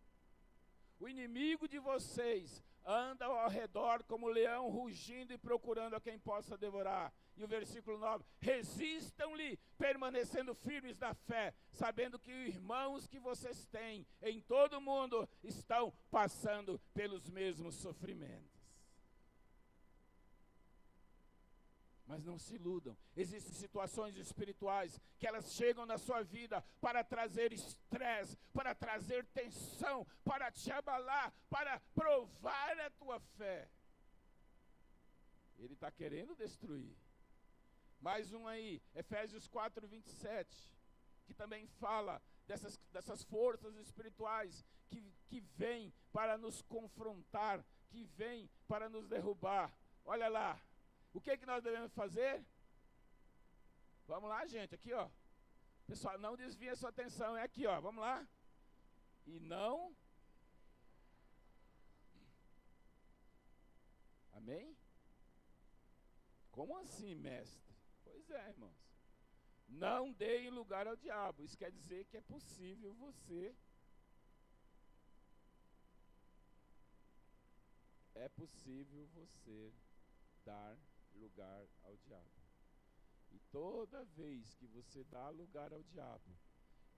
o inimigo de vocês, anda ao redor como leão rugindo e procurando a quem possa devorar. E o versículo 9: resistam-lhe, permanecendo firmes na fé, sabendo que os irmãos que vocês têm em todo o mundo estão passando pelos mesmos sofrimentos. Mas não se iludam, existem situações espirituais que elas chegam na sua vida para trazer estresse, para trazer tensão, para te abalar, para provar a tua fé. Ele está querendo destruir. Mais um aí, Efésios 4, 27, que também fala dessas forças espirituais que vêm para nos confrontar, que vêm para nos derrubar. Olha lá. O que nós devemos fazer? Vamos lá, gente, aqui, ó. Pessoal, não desvie a sua atenção, é aqui, ó, vamos lá. E não... Amém? Como assim, mestre? Pois é, irmãos. Não deem lugar ao diabo. Isso quer dizer que é possível você... É possível você dar lugar ao diabo. E toda vez que você dá lugar ao diabo,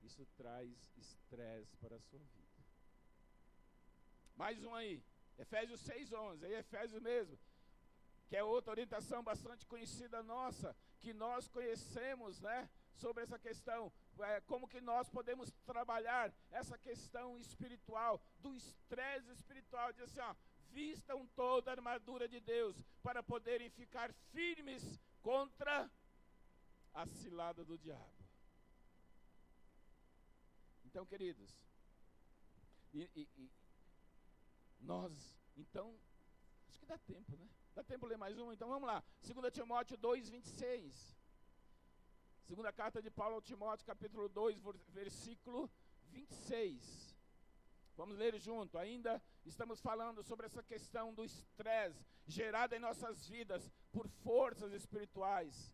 isso traz estresse para a sua vida. Mais um aí, Efésios 6:11, aí Efésios mesmo, que é outra orientação bastante conhecida nossa, que nós conhecemos, né, sobre essa questão, como que nós podemos trabalhar essa questão espiritual, do estresse espiritual. Diz assim, ó: vistam toda a armadura de Deus para poderem ficar firmes contra a cilada do diabo. Então, queridos, nós, então, acho que dá tempo, né? Dá tempo de ler mais um? Então vamos lá, 2 Timóteo 2, 26. Segunda carta de Paulo ao Timóteo, capítulo 2, versículo 26. Vamos ler junto. Ainda estamos falando sobre essa questão do estresse gerado em nossas vidas por forças espirituais.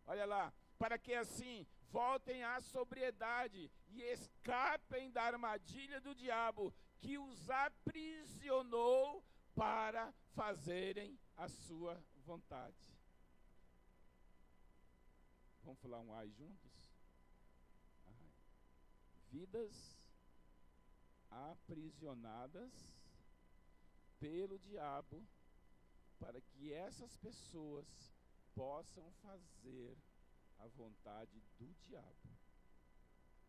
Olha lá, para que assim voltem à sobriedade e escapem da armadilha do diabo que os aprisionou para fazerem a sua vontade. Vamos falar um ai juntos? Vidas aprisionadas pelo diabo para que essas pessoas possam fazer a vontade do diabo.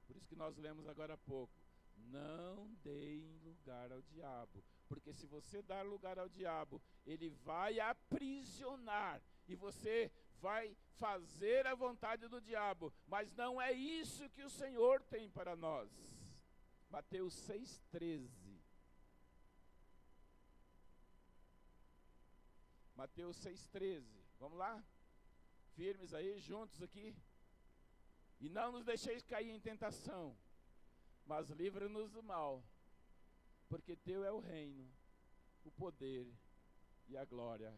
Por isso que nós lemos agora há pouco: não deem lugar ao diabo, porque se você dar lugar ao diabo, ele vai aprisionar e você vai fazer a vontade do diabo. Mas não é isso que o Senhor tem para nós. Mateus 6,13. Mateus 6,13. Vamos lá? Firmes aí, juntos aqui. E não nos deixeis cair em tentação, mas livra-nos do mal, porque teu é o reino, o poder e a glória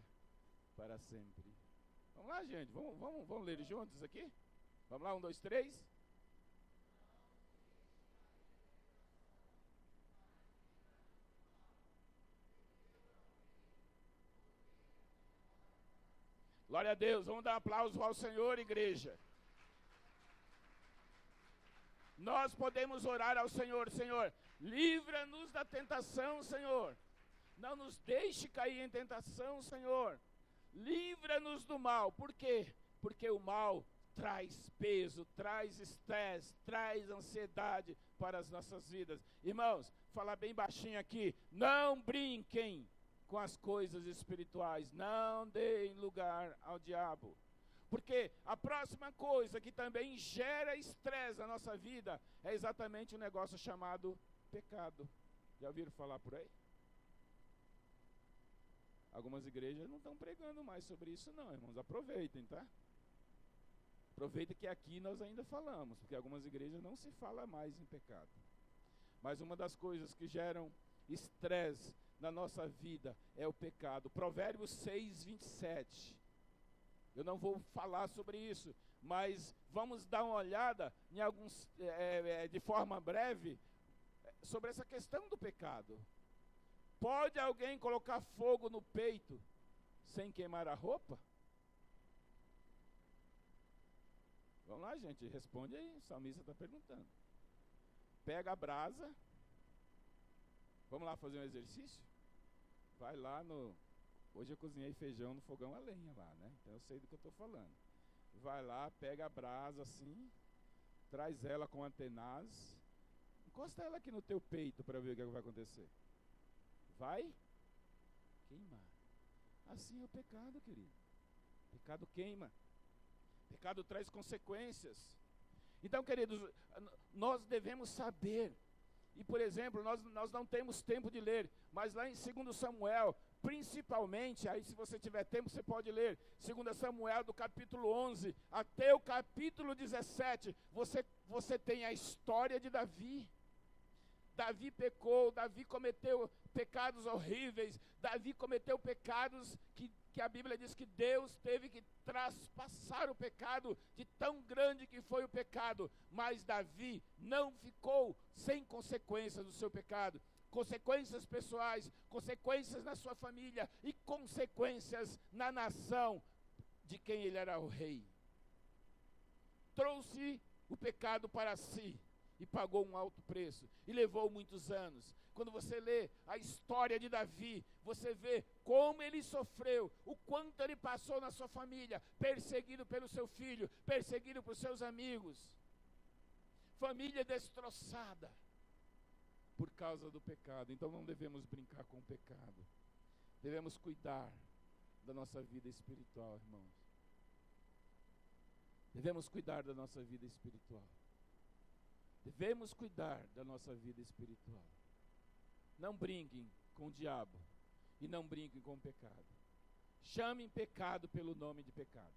para sempre. Vamos lá, gente, vamos ler juntos aqui? Vamos lá, 1, 2, 3. Glória a Deus, vamos dar um aplauso ao Senhor, igreja. Nós podemos orar ao Senhor: Senhor, livra-nos da tentação, Senhor. Não nos deixe cair em tentação, Senhor. Livra-nos do mal. Por quê? Porque o mal traz peso, traz estresse, traz ansiedade para as nossas vidas. Irmãos, falar bem baixinho aqui: não brinquem com as coisas espirituais. Não deem lugar ao diabo. Porque a próxima coisa que também gera estresse na nossa vida é exatamente um negócio chamado pecado. Já ouviram falar por aí? Algumas igrejas não estão pregando mais sobre isso não, irmãos. Aproveitem, tá? Aproveita que aqui nós ainda falamos, porque algumas igrejas não se fala mais em pecado. Mas uma das coisas que geram estresse na nossa vida é o pecado. Provérbios 6:27. Eu não vou falar sobre isso, mas vamos dar uma olhada em alguns, de forma breve, sobre essa questão do pecado. Pode alguém colocar fogo no peito sem queimar a roupa? Vamos lá, gente, responde aí, o salmista está perguntando. Pega a brasa, vamos lá fazer um exercício? Vai lá no... Hoje eu cozinhei feijão no fogão a lenha lá, né? Então eu sei do que eu estou falando. Vai lá, pega a brasa assim, traz ela com a tenaz, encosta ela aqui no teu peito para ver o que vai acontecer. Vai queimar. Assim é o pecado, querido. Pecado queima. Pecado traz consequências. Então, queridos, nós devemos saber. E, por exemplo, nós não temos tempo de ler, mas lá em 2 Samuel, principalmente, aí se você tiver tempo, você pode ler, 2 Samuel do capítulo 11 até o capítulo 17, você tem a história de Davi. Davi pecou, Davi cometeu pecados horríveis, Davi cometeu pecados que a Bíblia diz que Deus teve que traspassar o pecado, de tão grande que foi o pecado, mas Davi não ficou sem consequências do seu pecado, consequências pessoais, consequências na sua família e consequências na nação de quem ele era o rei. Trouxe o pecado para si e pagou um alto preço, e levou muitos anos. Quando você lê a história de Davi, você vê como ele sofreu, o quanto ele passou na sua família, perseguido pelo seu filho, perseguido por seus amigos, família destroçada, por causa do pecado. Então não devemos brincar com o pecado, devemos cuidar da nossa vida espiritual, irmãos. Devemos cuidar da nossa vida espiritual. Devemos cuidar da nossa vida espiritual. Não brinquem com o diabo e não brinquem com o pecado. Chamem pecado pelo nome de pecado.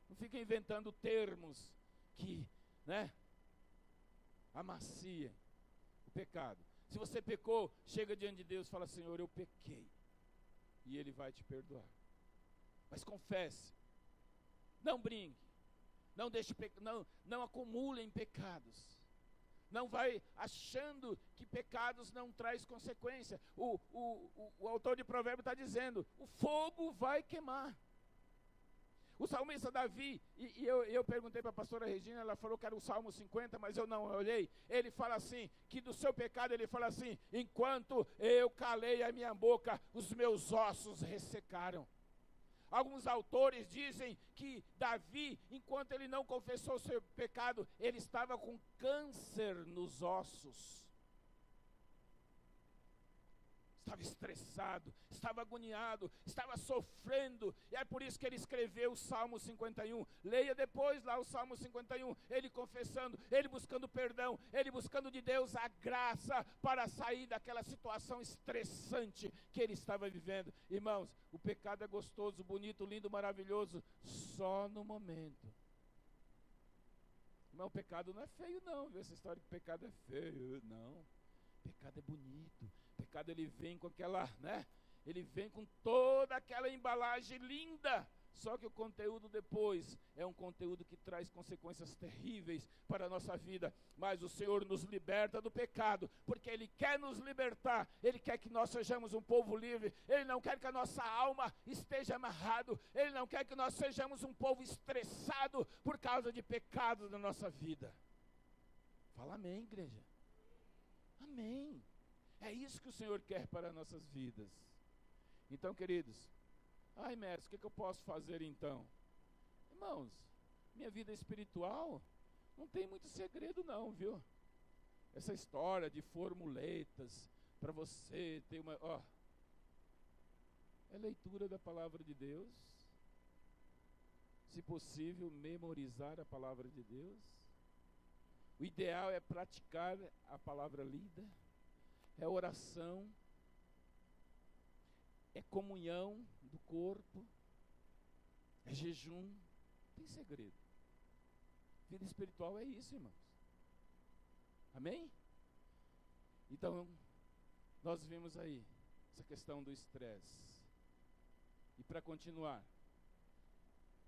Não fiquem inventando termos que, amaciem o pecado. Se você pecou, chega diante de Deus e fala: Senhor, eu pequei. E Ele vai te perdoar. Mas confesse. Não brinque. Não deixe não acumulem pecados. Não vai achando que pecados não traz consequência. O autor de Provérbios está dizendo: o fogo vai queimar. O salmista Davi, e eu perguntei para a pastora Regina, ela falou que era o Salmo 50, mas eu não olhei. Ele fala assim, que do seu pecado, ele fala assim: enquanto eu calei a minha boca, os meus ossos ressecaram. Alguns autores dizem que Davi, enquanto ele não confessou o seu pecado, ele estava com câncer nos ossos. Estava estressado, estava agoniado, estava sofrendo, e é por isso que ele escreveu o Salmo 51. Leia depois lá o Salmo 51, ele confessando, ele buscando perdão, ele buscando de Deus a graça para sair daquela situação estressante que ele estava vivendo. Irmãos, o pecado é gostoso, bonito, lindo, maravilhoso, só no momento. Irmão, o pecado não é feio não, viu? Essa história que o pecado é feio, não. O pecado é bonito. O pecado, ele vem com aquela, né? Ele vem com toda aquela embalagem linda. Só que o conteúdo depois é um conteúdo que traz consequências terríveis para a nossa vida. Mas o Senhor nos liberta do pecado, porque Ele quer nos libertar. Ele quer que nós sejamos um povo livre. Ele não quer que a nossa alma esteja amarrado. Ele não quer que nós sejamos um povo estressado por causa de pecados na nossa vida. Fala amém, igreja. Amém. É isso que o Senhor quer para nossas vidas. Então, queridos, ai, mestre, o que eu posso fazer então? Irmãos, minha vida espiritual não tem muito segredo não, viu? Essa história de formuletas para você ter uma... é leitura da palavra de Deus. Se possível, memorizar a palavra de Deus. O ideal é praticar a palavra lida. É oração, é comunhão do corpo, é jejum, não tem segredo. Vida espiritual é isso, irmãos. Amém? Então, nós vimos aí essa questão do estresse. E para continuar,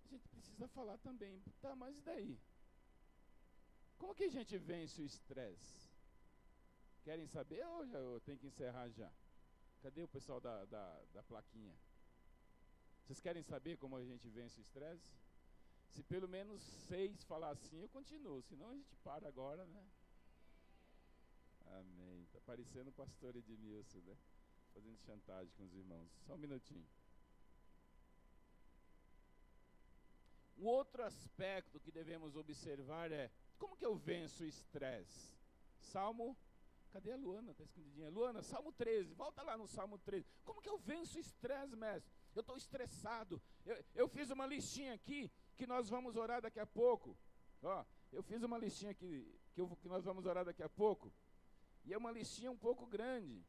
a gente precisa falar também, tá, mas e daí? Como que a gente vence o estresse? Querem saber ou eu tenho que encerrar já? Cadê o pessoal da plaquinha? Vocês querem saber como a gente vence o estresse? Se pelo menos 6 falar assim, eu continuo. Senão a gente para agora, né? Amém. Está parecendo o pastor Edmilson, né? Fazendo chantagem com os irmãos. Só um minutinho. Um outro aspecto que devemos observar é: como que eu venço o estresse? Salmo... Cadê a Luana? Está escondidinha. Luana, Salmo 13. Volta lá no Salmo 13. Como que eu venço o estresse, mestre? Eu estou estressado. Eu fiz uma listinha aqui, que nós vamos orar daqui a pouco. Eu fiz uma listinha aqui, que nós vamos orar daqui a pouco. E é uma listinha um pouco grande.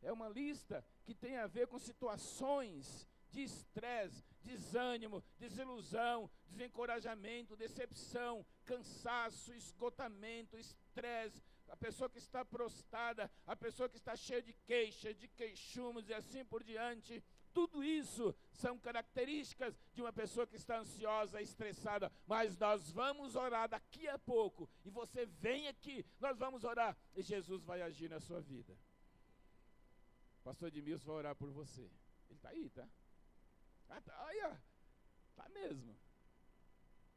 É uma lista que tem a ver com situações de estresse, desânimo, desilusão, desencorajamento, decepção, cansaço, esgotamento, estresse. A pessoa que está prostrada, a pessoa que está cheia de queixas, de queixumes e assim por diante. Tudo isso são características de uma pessoa que está ansiosa, estressada. Mas nós vamos orar daqui a pouco. E você vem aqui, nós vamos orar. E Jesus vai agir na sua vida. O pastor Edmilson vai orar por você. Ele está aí, tá? Tá mesmo.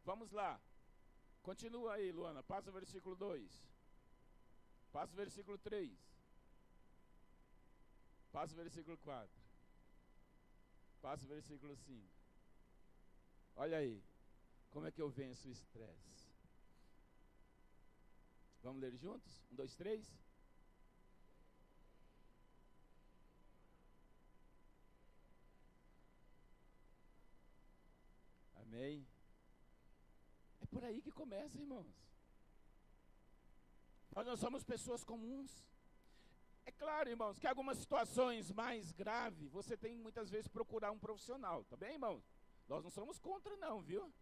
Vamos lá. Continua aí, Luana. Passa o versículo 2. Passa o versículo 3. Passa o versículo 4. Passa o versículo 5. Olha aí. Como é que eu venço o estresse? Vamos ler juntos? 1, 2, 3. Amém? É por aí que começa, irmãos. Nós não somos pessoas comuns. É claro, irmãos, que algumas situações mais graves, você tem muitas vezes procurar um profissional, tá bem, irmãos? Nós não somos contra não, viu?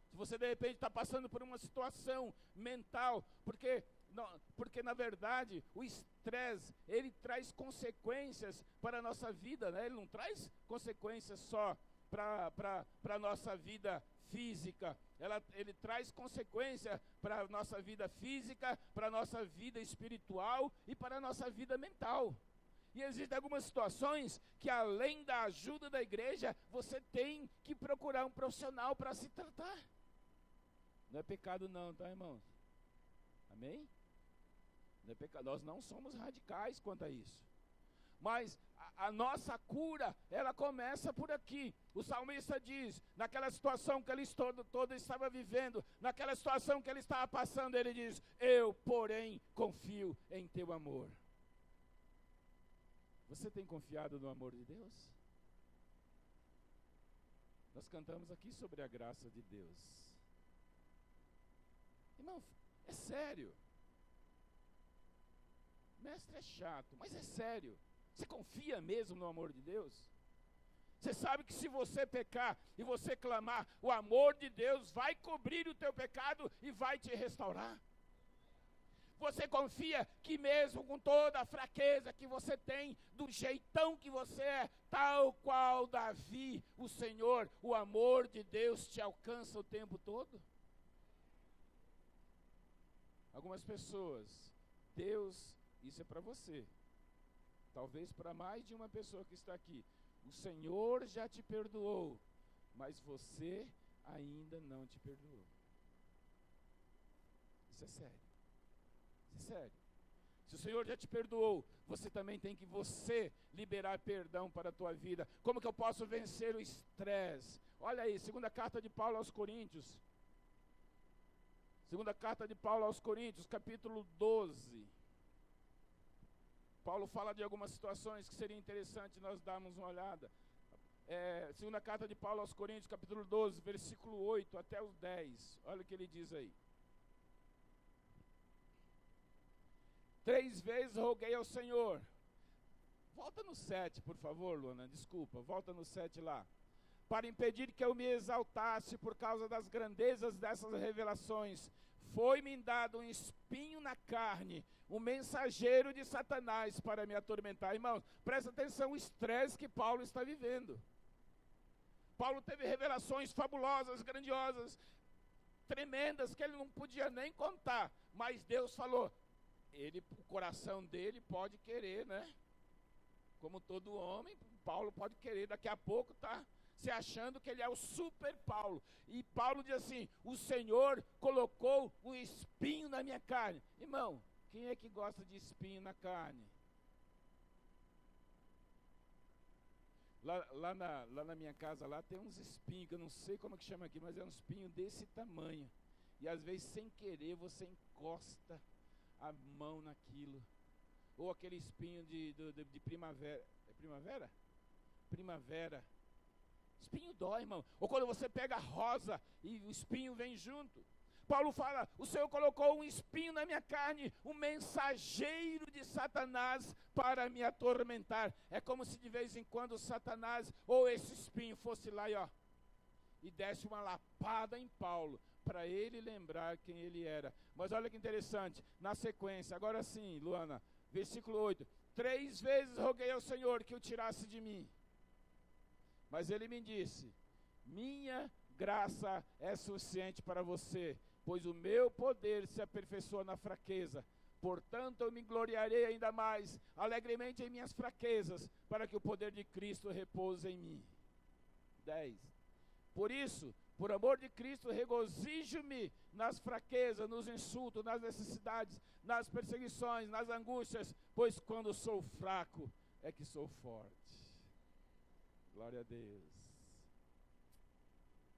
Se você de repente está passando por uma situação mental, porque na verdade o estresse, ele traz consequências para a nossa vida, né? Ele não traz consequências só para a nossa vida física, ele traz consequência para a nossa vida física, para a nossa vida espiritual e para a nossa vida mental. E existem algumas situações que, além da ajuda da igreja, você tem que procurar um profissional para se tratar. Não é pecado não, tá, irmãos? Amém? Não é pecado. Nós não somos radicais quanto a isso. Mas a nossa cura, ela começa por aqui. O salmista diz, naquela situação que ele todo estava vivendo, naquela situação que ele estava passando, ele diz: eu, porém, confio em teu amor. Você tem confiado no amor de Deus? Nós cantamos aqui sobre a graça de Deus. Irmão, é sério. Mestre é chato, mas é sério. Você confia mesmo no amor de Deus? Você sabe que se você pecar e você clamar, o amor de Deus vai cobrir o teu pecado e vai te restaurar? Você confia que mesmo com toda a fraqueza que você tem, do jeitão que você é, tal qual Davi, o Senhor, o amor de Deus te alcança o tempo todo? Algumas pessoas, Deus, isso é para você. Talvez para mais de uma pessoa que está aqui. O Senhor já te perdoou, mas você ainda não te perdoou. Isso é sério. Isso é sério. Se o Senhor já te perdoou, você também tem que liberar perdão para a tua vida. Como que eu posso vencer o estresse? Olha aí, segunda carta de Paulo aos Coríntios. Segunda carta de Paulo aos Coríntios, capítulo 12. Paulo fala de algumas situações que seria interessante nós darmos uma olhada. Segunda carta de Paulo aos Coríntios, capítulo 12, versículo 8 até os 10. Olha o que ele diz aí. 3 vezes roguei ao Senhor. Volta no 7, por favor, Luana, desculpa. Volta no 7 lá. Para impedir que eu me exaltasse por causa das grandezas dessas revelações, foi-me dado um espinho na carne, um mensageiro de Satanás para me atormentar. Irmãos, presta atenção o estresse que Paulo está vivendo. Paulo teve revelações fabulosas, grandiosas, tremendas, que ele não podia nem contar. Mas Deus falou, o coração dele pode querer, né? Como todo homem, Paulo pode querer, daqui a pouco está se achando que ele é o super Paulo. E Paulo diz assim, o Senhor colocou um espinho na minha carne. Irmão, quem é que gosta de espinho na carne? Lá na minha casa, lá tem uns espinhos, que eu não sei como é que chama aqui, mas é um espinho desse tamanho. E às vezes, sem querer, você encosta a mão naquilo. Ou aquele espinho de primavera. É primavera? Primavera. Espinho dói, irmão. Ou quando você pega rosa e o espinho vem junto. Paulo fala, o Senhor colocou um espinho na minha carne, um mensageiro de Satanás para me atormentar. É como se de vez em quando Satanás, ou esse espinho, fosse lá e desse uma lapada em Paulo, para ele lembrar quem ele era. Mas olha que interessante, na sequência, agora sim, Luana, versículo 8. 3 vezes roguei ao Senhor que o tirasse de mim. Mas ele me disse, minha graça é suficiente para você, pois o meu poder se aperfeiçoa na fraqueza. Portanto, eu me gloriarei ainda mais, alegremente em minhas fraquezas, para que o poder de Cristo repouse em mim. 10. Por isso, por amor de Cristo, regozijo-me nas fraquezas, nos insultos, nas necessidades, nas perseguições, nas angústias, pois quando sou fraco, é que sou forte. Glória a Deus.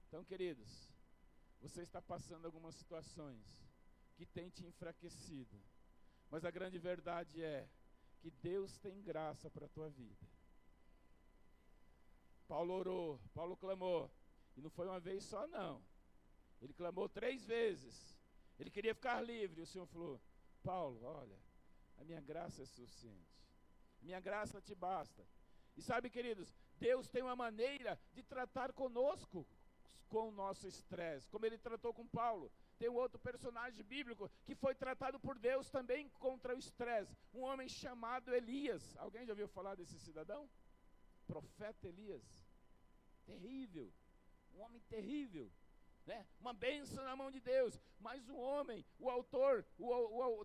Então, queridos, você está passando algumas situações que tem te enfraquecido, mas a grande verdade é que Deus tem graça para a tua vida. Paulo orou, Paulo clamou, e não foi uma vez só não, ele clamou 3 vezes, ele queria ficar livre, o Senhor falou, Paulo, olha, a minha graça é suficiente, minha graça te basta. E sabe, queridos, Deus tem uma maneira de tratar conosco, com o nosso estresse, como ele tratou com Paulo. Tem um outro personagem bíblico que foi tratado por Deus também contra o estresse, um homem chamado Elias. Alguém já ouviu falar desse cidadão? Profeta Elias. Terrível, um homem terrível. né? Uma bênção na mão de Deus. Mas o homem, o autor,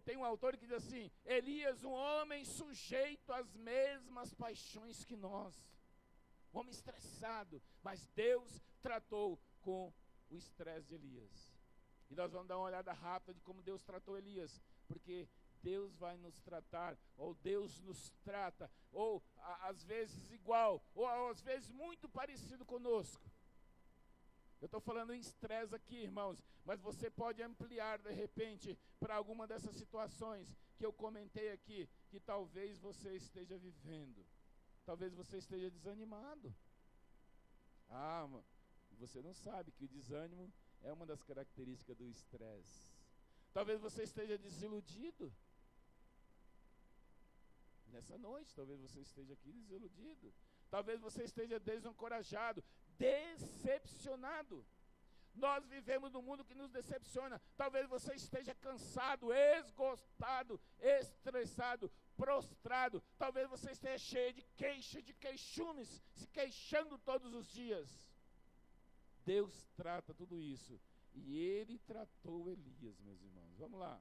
tem um autor que diz assim: Elias, um homem sujeito às mesmas paixões que nós. Um homem estressado, mas Deus tratou com o estresse de Elias. E nós vamos dar uma olhada rápida de como Deus tratou Elias, porque Deus vai nos tratar, ou Deus nos trata, ou às vezes igual, ou às vezes muito parecido conosco. Eu estou falando em estresse aqui, irmãos, mas você pode ampliar de repente para alguma dessas situações que eu comentei aqui, que talvez você esteja vivendo. Talvez você esteja desanimado. Você não sabe que o desânimo é uma das características do estresse. Talvez você esteja desiludido. Nessa noite, talvez você esteja aqui desiludido. Talvez você esteja desencorajado, decepcionado. Nós vivemos num mundo que nos decepciona. Talvez você esteja cansado, esgotado, estressado, prostrado. Talvez você esteja cheio de queixa, de queixumes, se queixando todos os dias. Deus trata tudo isso. E Ele tratou Elias, meus irmãos. Vamos lá.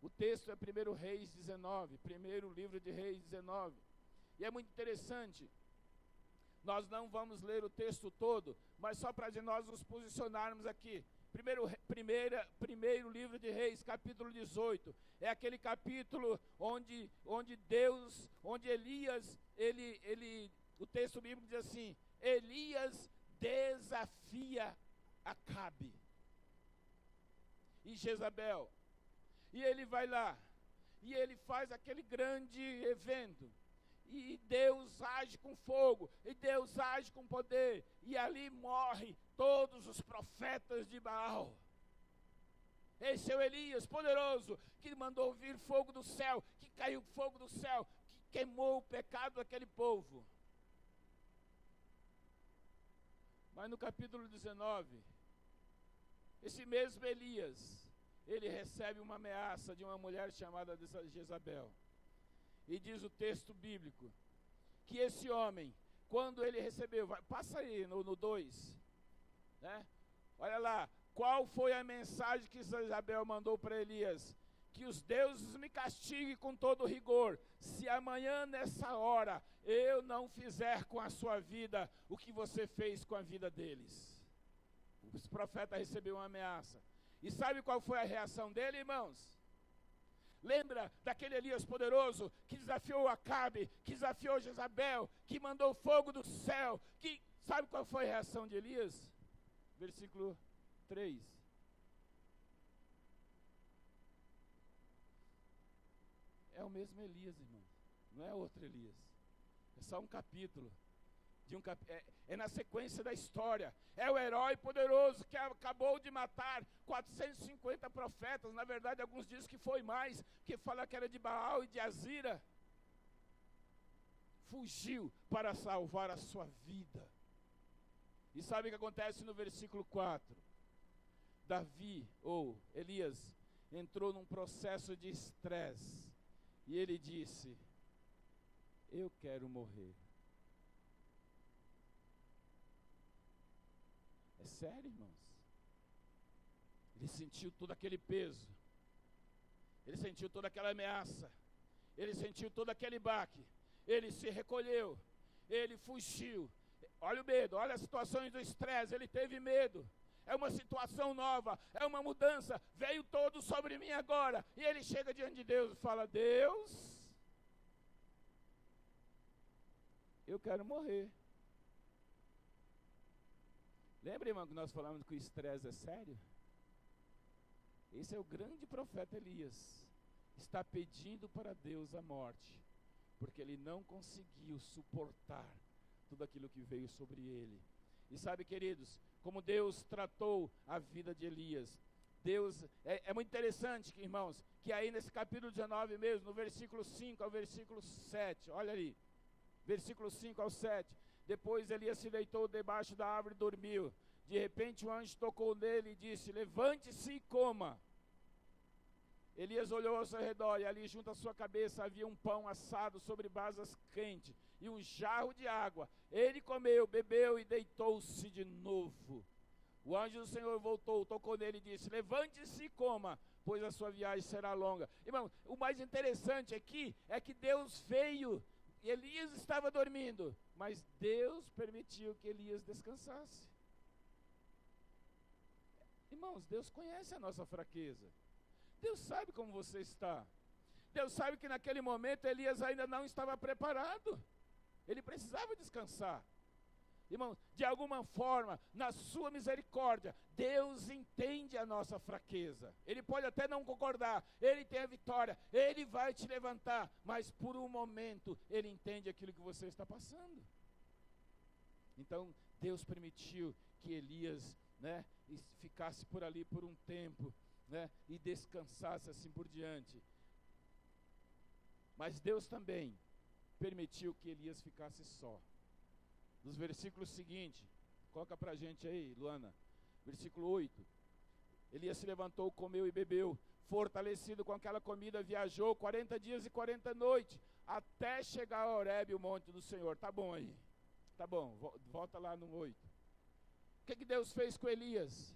O texto é 1 Reis 19, primeiro livro de Reis 19. E é muito interessante. Nós não vamos ler o texto todo, mas só para nós nos posicionarmos aqui. Primeiro livro de Reis, capítulo 18. É aquele capítulo onde Elias, o texto bíblico diz assim: Elias desafia Acabe e Jezabel. E ele vai lá, e ele faz aquele grande evento. E Deus age com fogo, e Deus age com poder, e ali morrem todos os profetas de Baal. Esse é o Elias poderoso, que mandou vir fogo do céu, que caiu fogo do céu, que queimou o pecado daquele povo. Mas no capítulo 19, esse mesmo Elias, ele recebe uma ameaça de uma mulher chamada Jezabel. E diz o texto bíblico, que esse homem, quando ele recebeu, passa aí no 2, né? Olha lá, qual foi a mensagem que Jezabel mandou para Elias? Que os deuses me castiguem com todo rigor, se amanhã nessa hora eu não fizer com a sua vida o que você fez com a vida deles. Os profetas receberam uma ameaça. E sabe qual foi a reação dele, irmãos? Lembra daquele Elias poderoso que desafiou Acabe, que desafiou Jezabel, que mandou fogo do céu, sabe qual foi a reação de Elias? Versículo 3. É o mesmo Elias, irmão. Não é outro Elias. É só um capítulo. É na sequência da história. É o herói poderoso que acabou de matar 450 profetas. Na verdade, alguns dizem que foi mais, que fala que era de Baal e de Azira. Fugiu para salvar a sua vida. E sabe o que acontece no versículo 4? Elias, entrou num processo de estresse. E ele disse: eu quero morrer. É sério, irmãos? Ele sentiu todo aquele peso. Ele sentiu toda aquela ameaça. Ele sentiu todo aquele baque. Ele se recolheu. Ele fugiu. Olha o medo, olha as situações do estresse. Ele teve medo. É uma situação nova, é uma mudança. Veio todo sobre mim agora. E ele chega diante de Deus e fala: Deus, eu quero morrer. Lembra, irmão, que nós falamos que o estresse é sério? Esse é o grande profeta Elias. Está pedindo para Deus a morte, porque ele não conseguiu suportar tudo aquilo que veio sobre ele. E sabe, queridos, como Deus tratou a vida de Elias. Deus, é muito interessante, irmãos, que aí nesse capítulo 19 mesmo, no versículo 5 ao versículo 7, olha ali, versículo 5 ao 7, depois Elias se deitou debaixo da árvore e dormiu. De repente um anjo tocou nele e disse: levante-se e coma. Elias olhou ao seu redor e ali junto à sua cabeça havia um pão assado sobre brasas quentes e um jarro de água. Ele comeu, bebeu e deitou-se de novo. O anjo do Senhor voltou, tocou nele e disse: levante-se e coma, pois a sua viagem será longa. Irmão, o mais interessante aqui é que Deus veio, Elias estava dormindo, mas Deus permitiu que Elias descansasse. Irmãos, Deus conhece a nossa fraqueza. Deus sabe como você está. Deus sabe que naquele momento Elias ainda não estava preparado. Ele precisava descansar. Irmão, de alguma forma, na sua misericórdia, Deus entende a nossa fraqueza. Ele pode até não concordar, Ele tem a vitória, Ele vai te levantar, mas por um momento, Ele entende aquilo que você está passando. Então, Deus permitiu que Elias, né, ficasse por ali por um tempo, né, e descansasse assim por diante. Mas Deus também permitiu que Elias ficasse só. Nos versículos seguintes, coloca pra gente aí, Luana, versículo 8. Elias se levantou, comeu e bebeu, fortalecido com aquela comida, viajou 40 dias e 40 noites, até chegar a Horebe, o monte do Senhor. Tá bom aí, tá bom, volta lá no 8. O que Deus fez com Elias?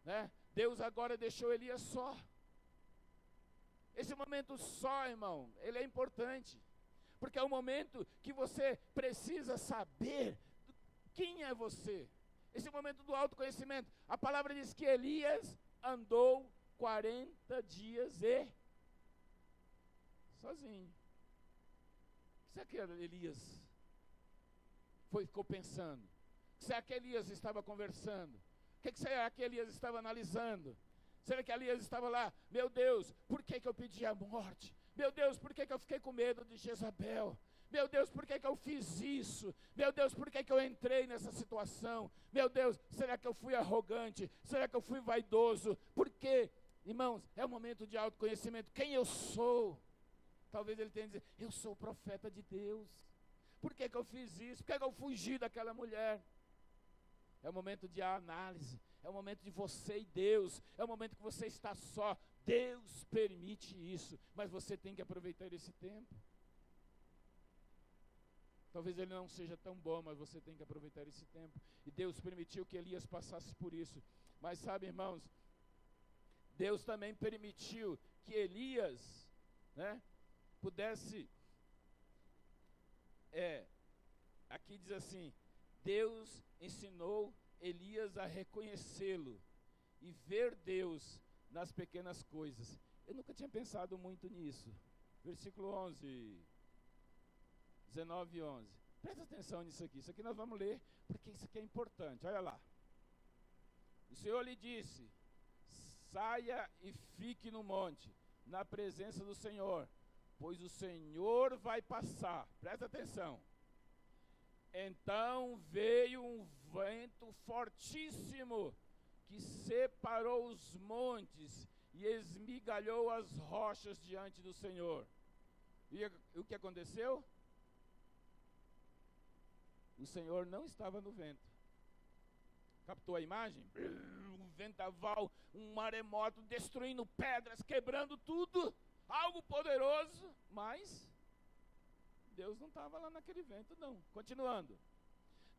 Né? Deus agora deixou Elias só. Esse momento só, irmão, ele é importante. Porque é o momento que você precisa saber quem é você. Esse momento do autoconhecimento. A palavra diz que Elias andou 40 dias e sozinho. Será que Elias ficou pensando? Será que Elias estava conversando? O que será que Elias estava analisando? Será que Elias estava lá? Meu Deus, por que eu pedi a morte? Meu Deus, por que eu fiquei com medo de Jezabel? Meu Deus, por que eu fiz isso? Meu Deus, por que eu entrei nessa situação? Meu Deus, será que eu fui arrogante? Será que eu fui vaidoso? Por quê? Irmãos, é um momento de autoconhecimento. Quem eu sou? Talvez ele tenha dizer, eu sou o profeta de Deus. Por que eu fiz isso? Por que eu fugi daquela mulher? É o momento de análise. É o momento de você e Deus. É o momento que você está só. Deus permite isso, mas você tem que aproveitar esse tempo. Talvez ele não seja tão bom, mas você tem que aproveitar esse tempo. E Deus permitiu que Elias passasse por isso. Mas sabe, irmãos, Deus também permitiu que Elias, né, pudesse, aqui diz assim, Deus ensinou Elias a reconhecê-lo e ver Deus nas pequenas coisas. Eu nunca tinha pensado muito nisso. Versículo 11, 19 e 11. Presta atenção nisso aqui. Isso aqui nós vamos ler, porque isso aqui é importante. Olha lá. O Senhor lhe disse, saia e fique no monte, na presença do Senhor, pois o Senhor vai passar. Presta atenção. Então veio um vento fortíssimo, que separou os montes e esmigalhou as rochas diante do Senhor. E o que aconteceu? O Senhor não estava no vento. Captou a imagem? Um ventaval, um maremoto destruindo pedras, quebrando tudo. Algo poderoso, mas Deus não estava lá naquele vento, não. Continuando.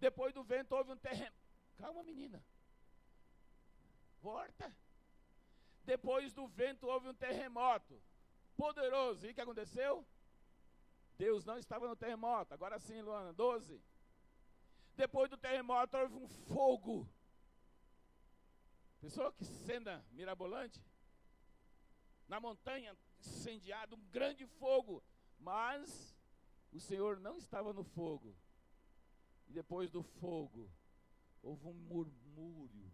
Depois do vento houve um terremoto. Calma, menina. Volta. Depois do vento houve um terremoto poderoso. E o que aconteceu? Deus não estava no terremoto. Agora sim, Luana, 12. Depois do terremoto houve um fogo. Pensou que cena mirabolante? Na montanha, incendiado, um grande fogo. Mas o Senhor não estava no fogo. E depois do fogo, houve um murmúrio,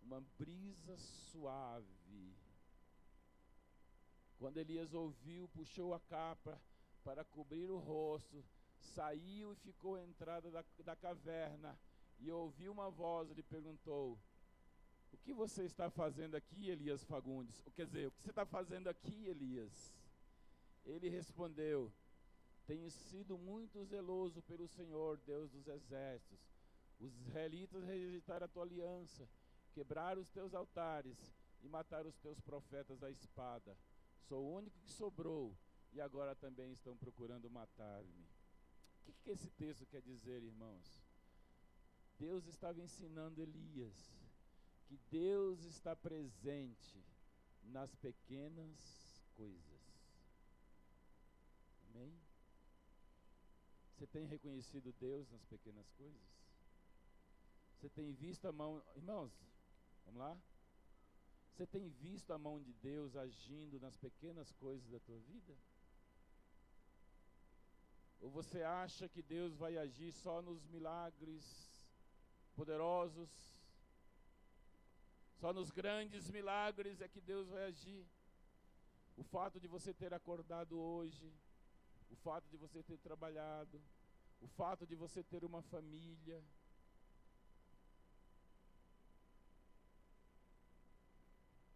uma brisa suave. Quando Elias ouviu, puxou a capa para cobrir o rosto, saiu e ficou à entrada da caverna, e ouviu uma voz, lhe perguntou, o que você está fazendo aqui, Elias Fagundes? Quer dizer, o que você está fazendo aqui, Elias? Ele respondeu, tenho sido muito zeloso pelo Senhor, Deus dos exércitos. Os israelitas rejeitaram a tua aliança, quebraram os teus altares e mataram os teus profetas à espada. Sou o único que sobrou e agora também estão procurando matar-me. O que esse texto quer dizer, irmãos? Deus estava ensinando Elias que Deus está presente nas pequenas coisas. Amém? Você tem reconhecido Deus nas pequenas coisas? Você tem visto a mão, irmãos, vamos lá? Você tem visto a mão de Deus agindo nas pequenas coisas da tua vida? Ou você acha que Deus vai agir só nos milagres poderosos? Só nos grandes milagres é que Deus vai agir? O fato de você ter acordado hoje, o fato de você ter trabalhado, o fato de você ter uma família,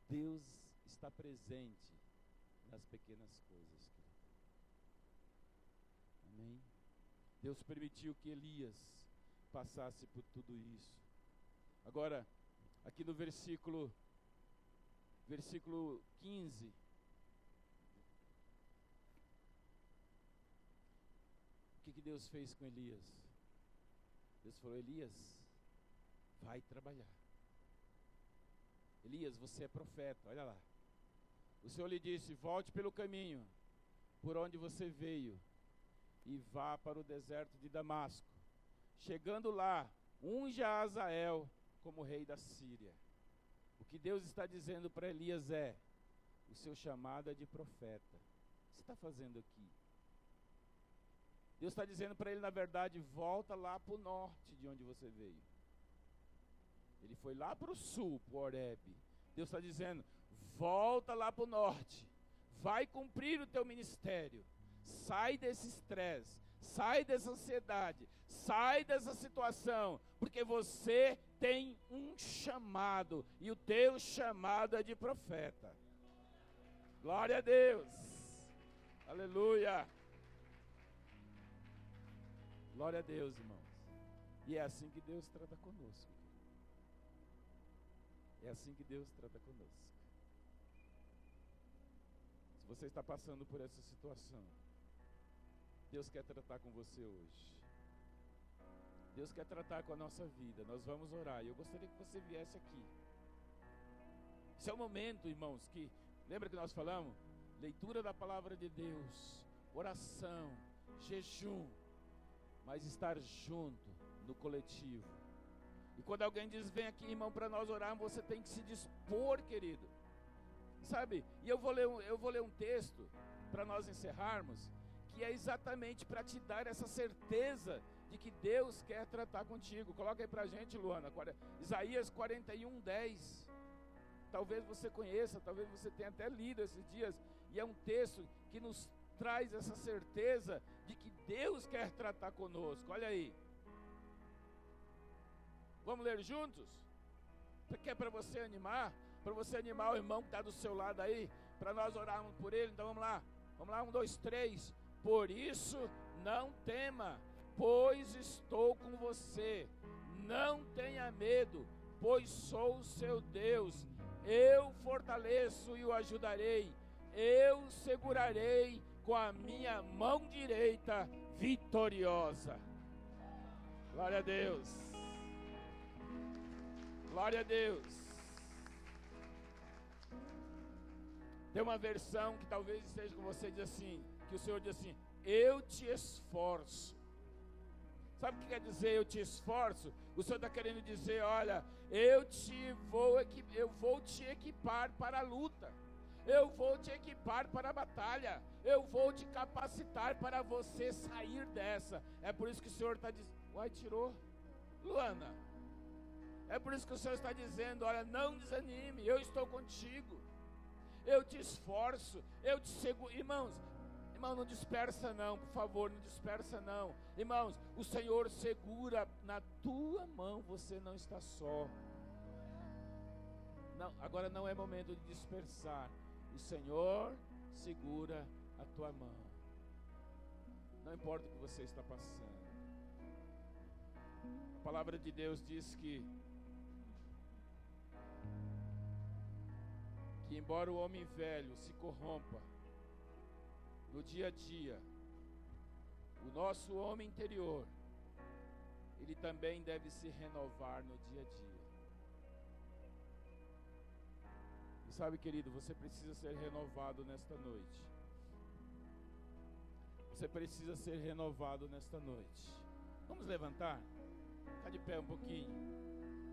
Deus está presente nas pequenas coisas, querido. Amém? Deus permitiu que Elias passasse por tudo isso. Agora, aqui no versículo 15, o que Deus fez com Elias? Deus falou: Elias, vai trabalhar. Elias, você é profeta, olha lá. O Senhor lhe disse: volte pelo caminho por onde você veio e vá para o deserto de Damasco. Chegando lá, unja Azael como rei da Síria. O que Deus está dizendo para Elias é: o seu chamado é de profeta. O que você está fazendo aqui? Deus está dizendo para ele, na verdade: volta lá para o norte de onde você veio. Ele foi lá para o sul, para o Horebe. Deus está dizendo: volta lá para o norte, vai cumprir o teu ministério. Sai desse estresse, sai dessa ansiedade, sai dessa situação, porque você tem um chamado, e o teu chamado é de profeta. Glória a Deus, aleluia, glória a Deus, irmãos. E é assim que Deus trata conosco. É assim que Deus trata conosco. Se você está passando por essa situação, Deus quer tratar com você hoje. Deus quer tratar com a nossa vida. Nós vamos orar. E eu gostaria que você viesse aqui. Esse é o momento, irmãos, que... Lembra que nós falamos? Leitura da palavra de Deus, oração, jejum, mas estar junto no coletivo. E quando alguém diz: vem aqui, irmão, para nós orarmos, você tem que se dispor, querido. Sabe? E eu vou ler um texto para nós encerrarmos, que é exatamente para te dar essa certeza de que Deus quer tratar contigo. Coloca aí para a gente, Luana, Isaías 41:10. Talvez você conheça, talvez você tenha até lido esses dias, e é um texto que nos traz essa certeza de que Deus quer tratar conosco. Olha aí. Vamos ler juntos? Que é para você animar o irmão que está do seu lado aí, para nós orarmos por ele. Então vamos lá, 1, 2, 3. Por isso não tema, pois estou com você. Não tenha medo, pois sou o seu Deus. Eu fortaleço e o ajudarei. Eu segurarei com a minha mão direita vitoriosa. Glória a Deus. Glória a Deus. Tem uma versão que talvez esteja com você, diz assim, que o Senhor diz assim: eu te esforço. Sabe o que quer dizer eu te esforço? O Senhor está querendo dizer: olha, eu vou te equipar para a luta, eu vou te equipar para a batalha, eu vou te capacitar para você sair dessa. É por isso que o Senhor está dizendo... Uai, tirou? Luana, é por isso que o Senhor está dizendo: olha, não desanime, eu estou contigo, eu te esforço, eu te seguro. Irmão, não dispersa não, por favor, não dispersa não. Irmãos, o Senhor segura na tua mão, você não está só. Não, agora não é momento de dispersar. O Senhor segura a tua mão. Não importa o que você está passando. A palavra de Deus diz que embora o homem velho se corrompa no dia a dia, o nosso homem interior, ele também deve se renovar no dia a dia. E sabe, querido, você precisa ser renovado nesta noite. Você precisa ser renovado nesta noite. Vamos levantar? Ficar de pé um pouquinho.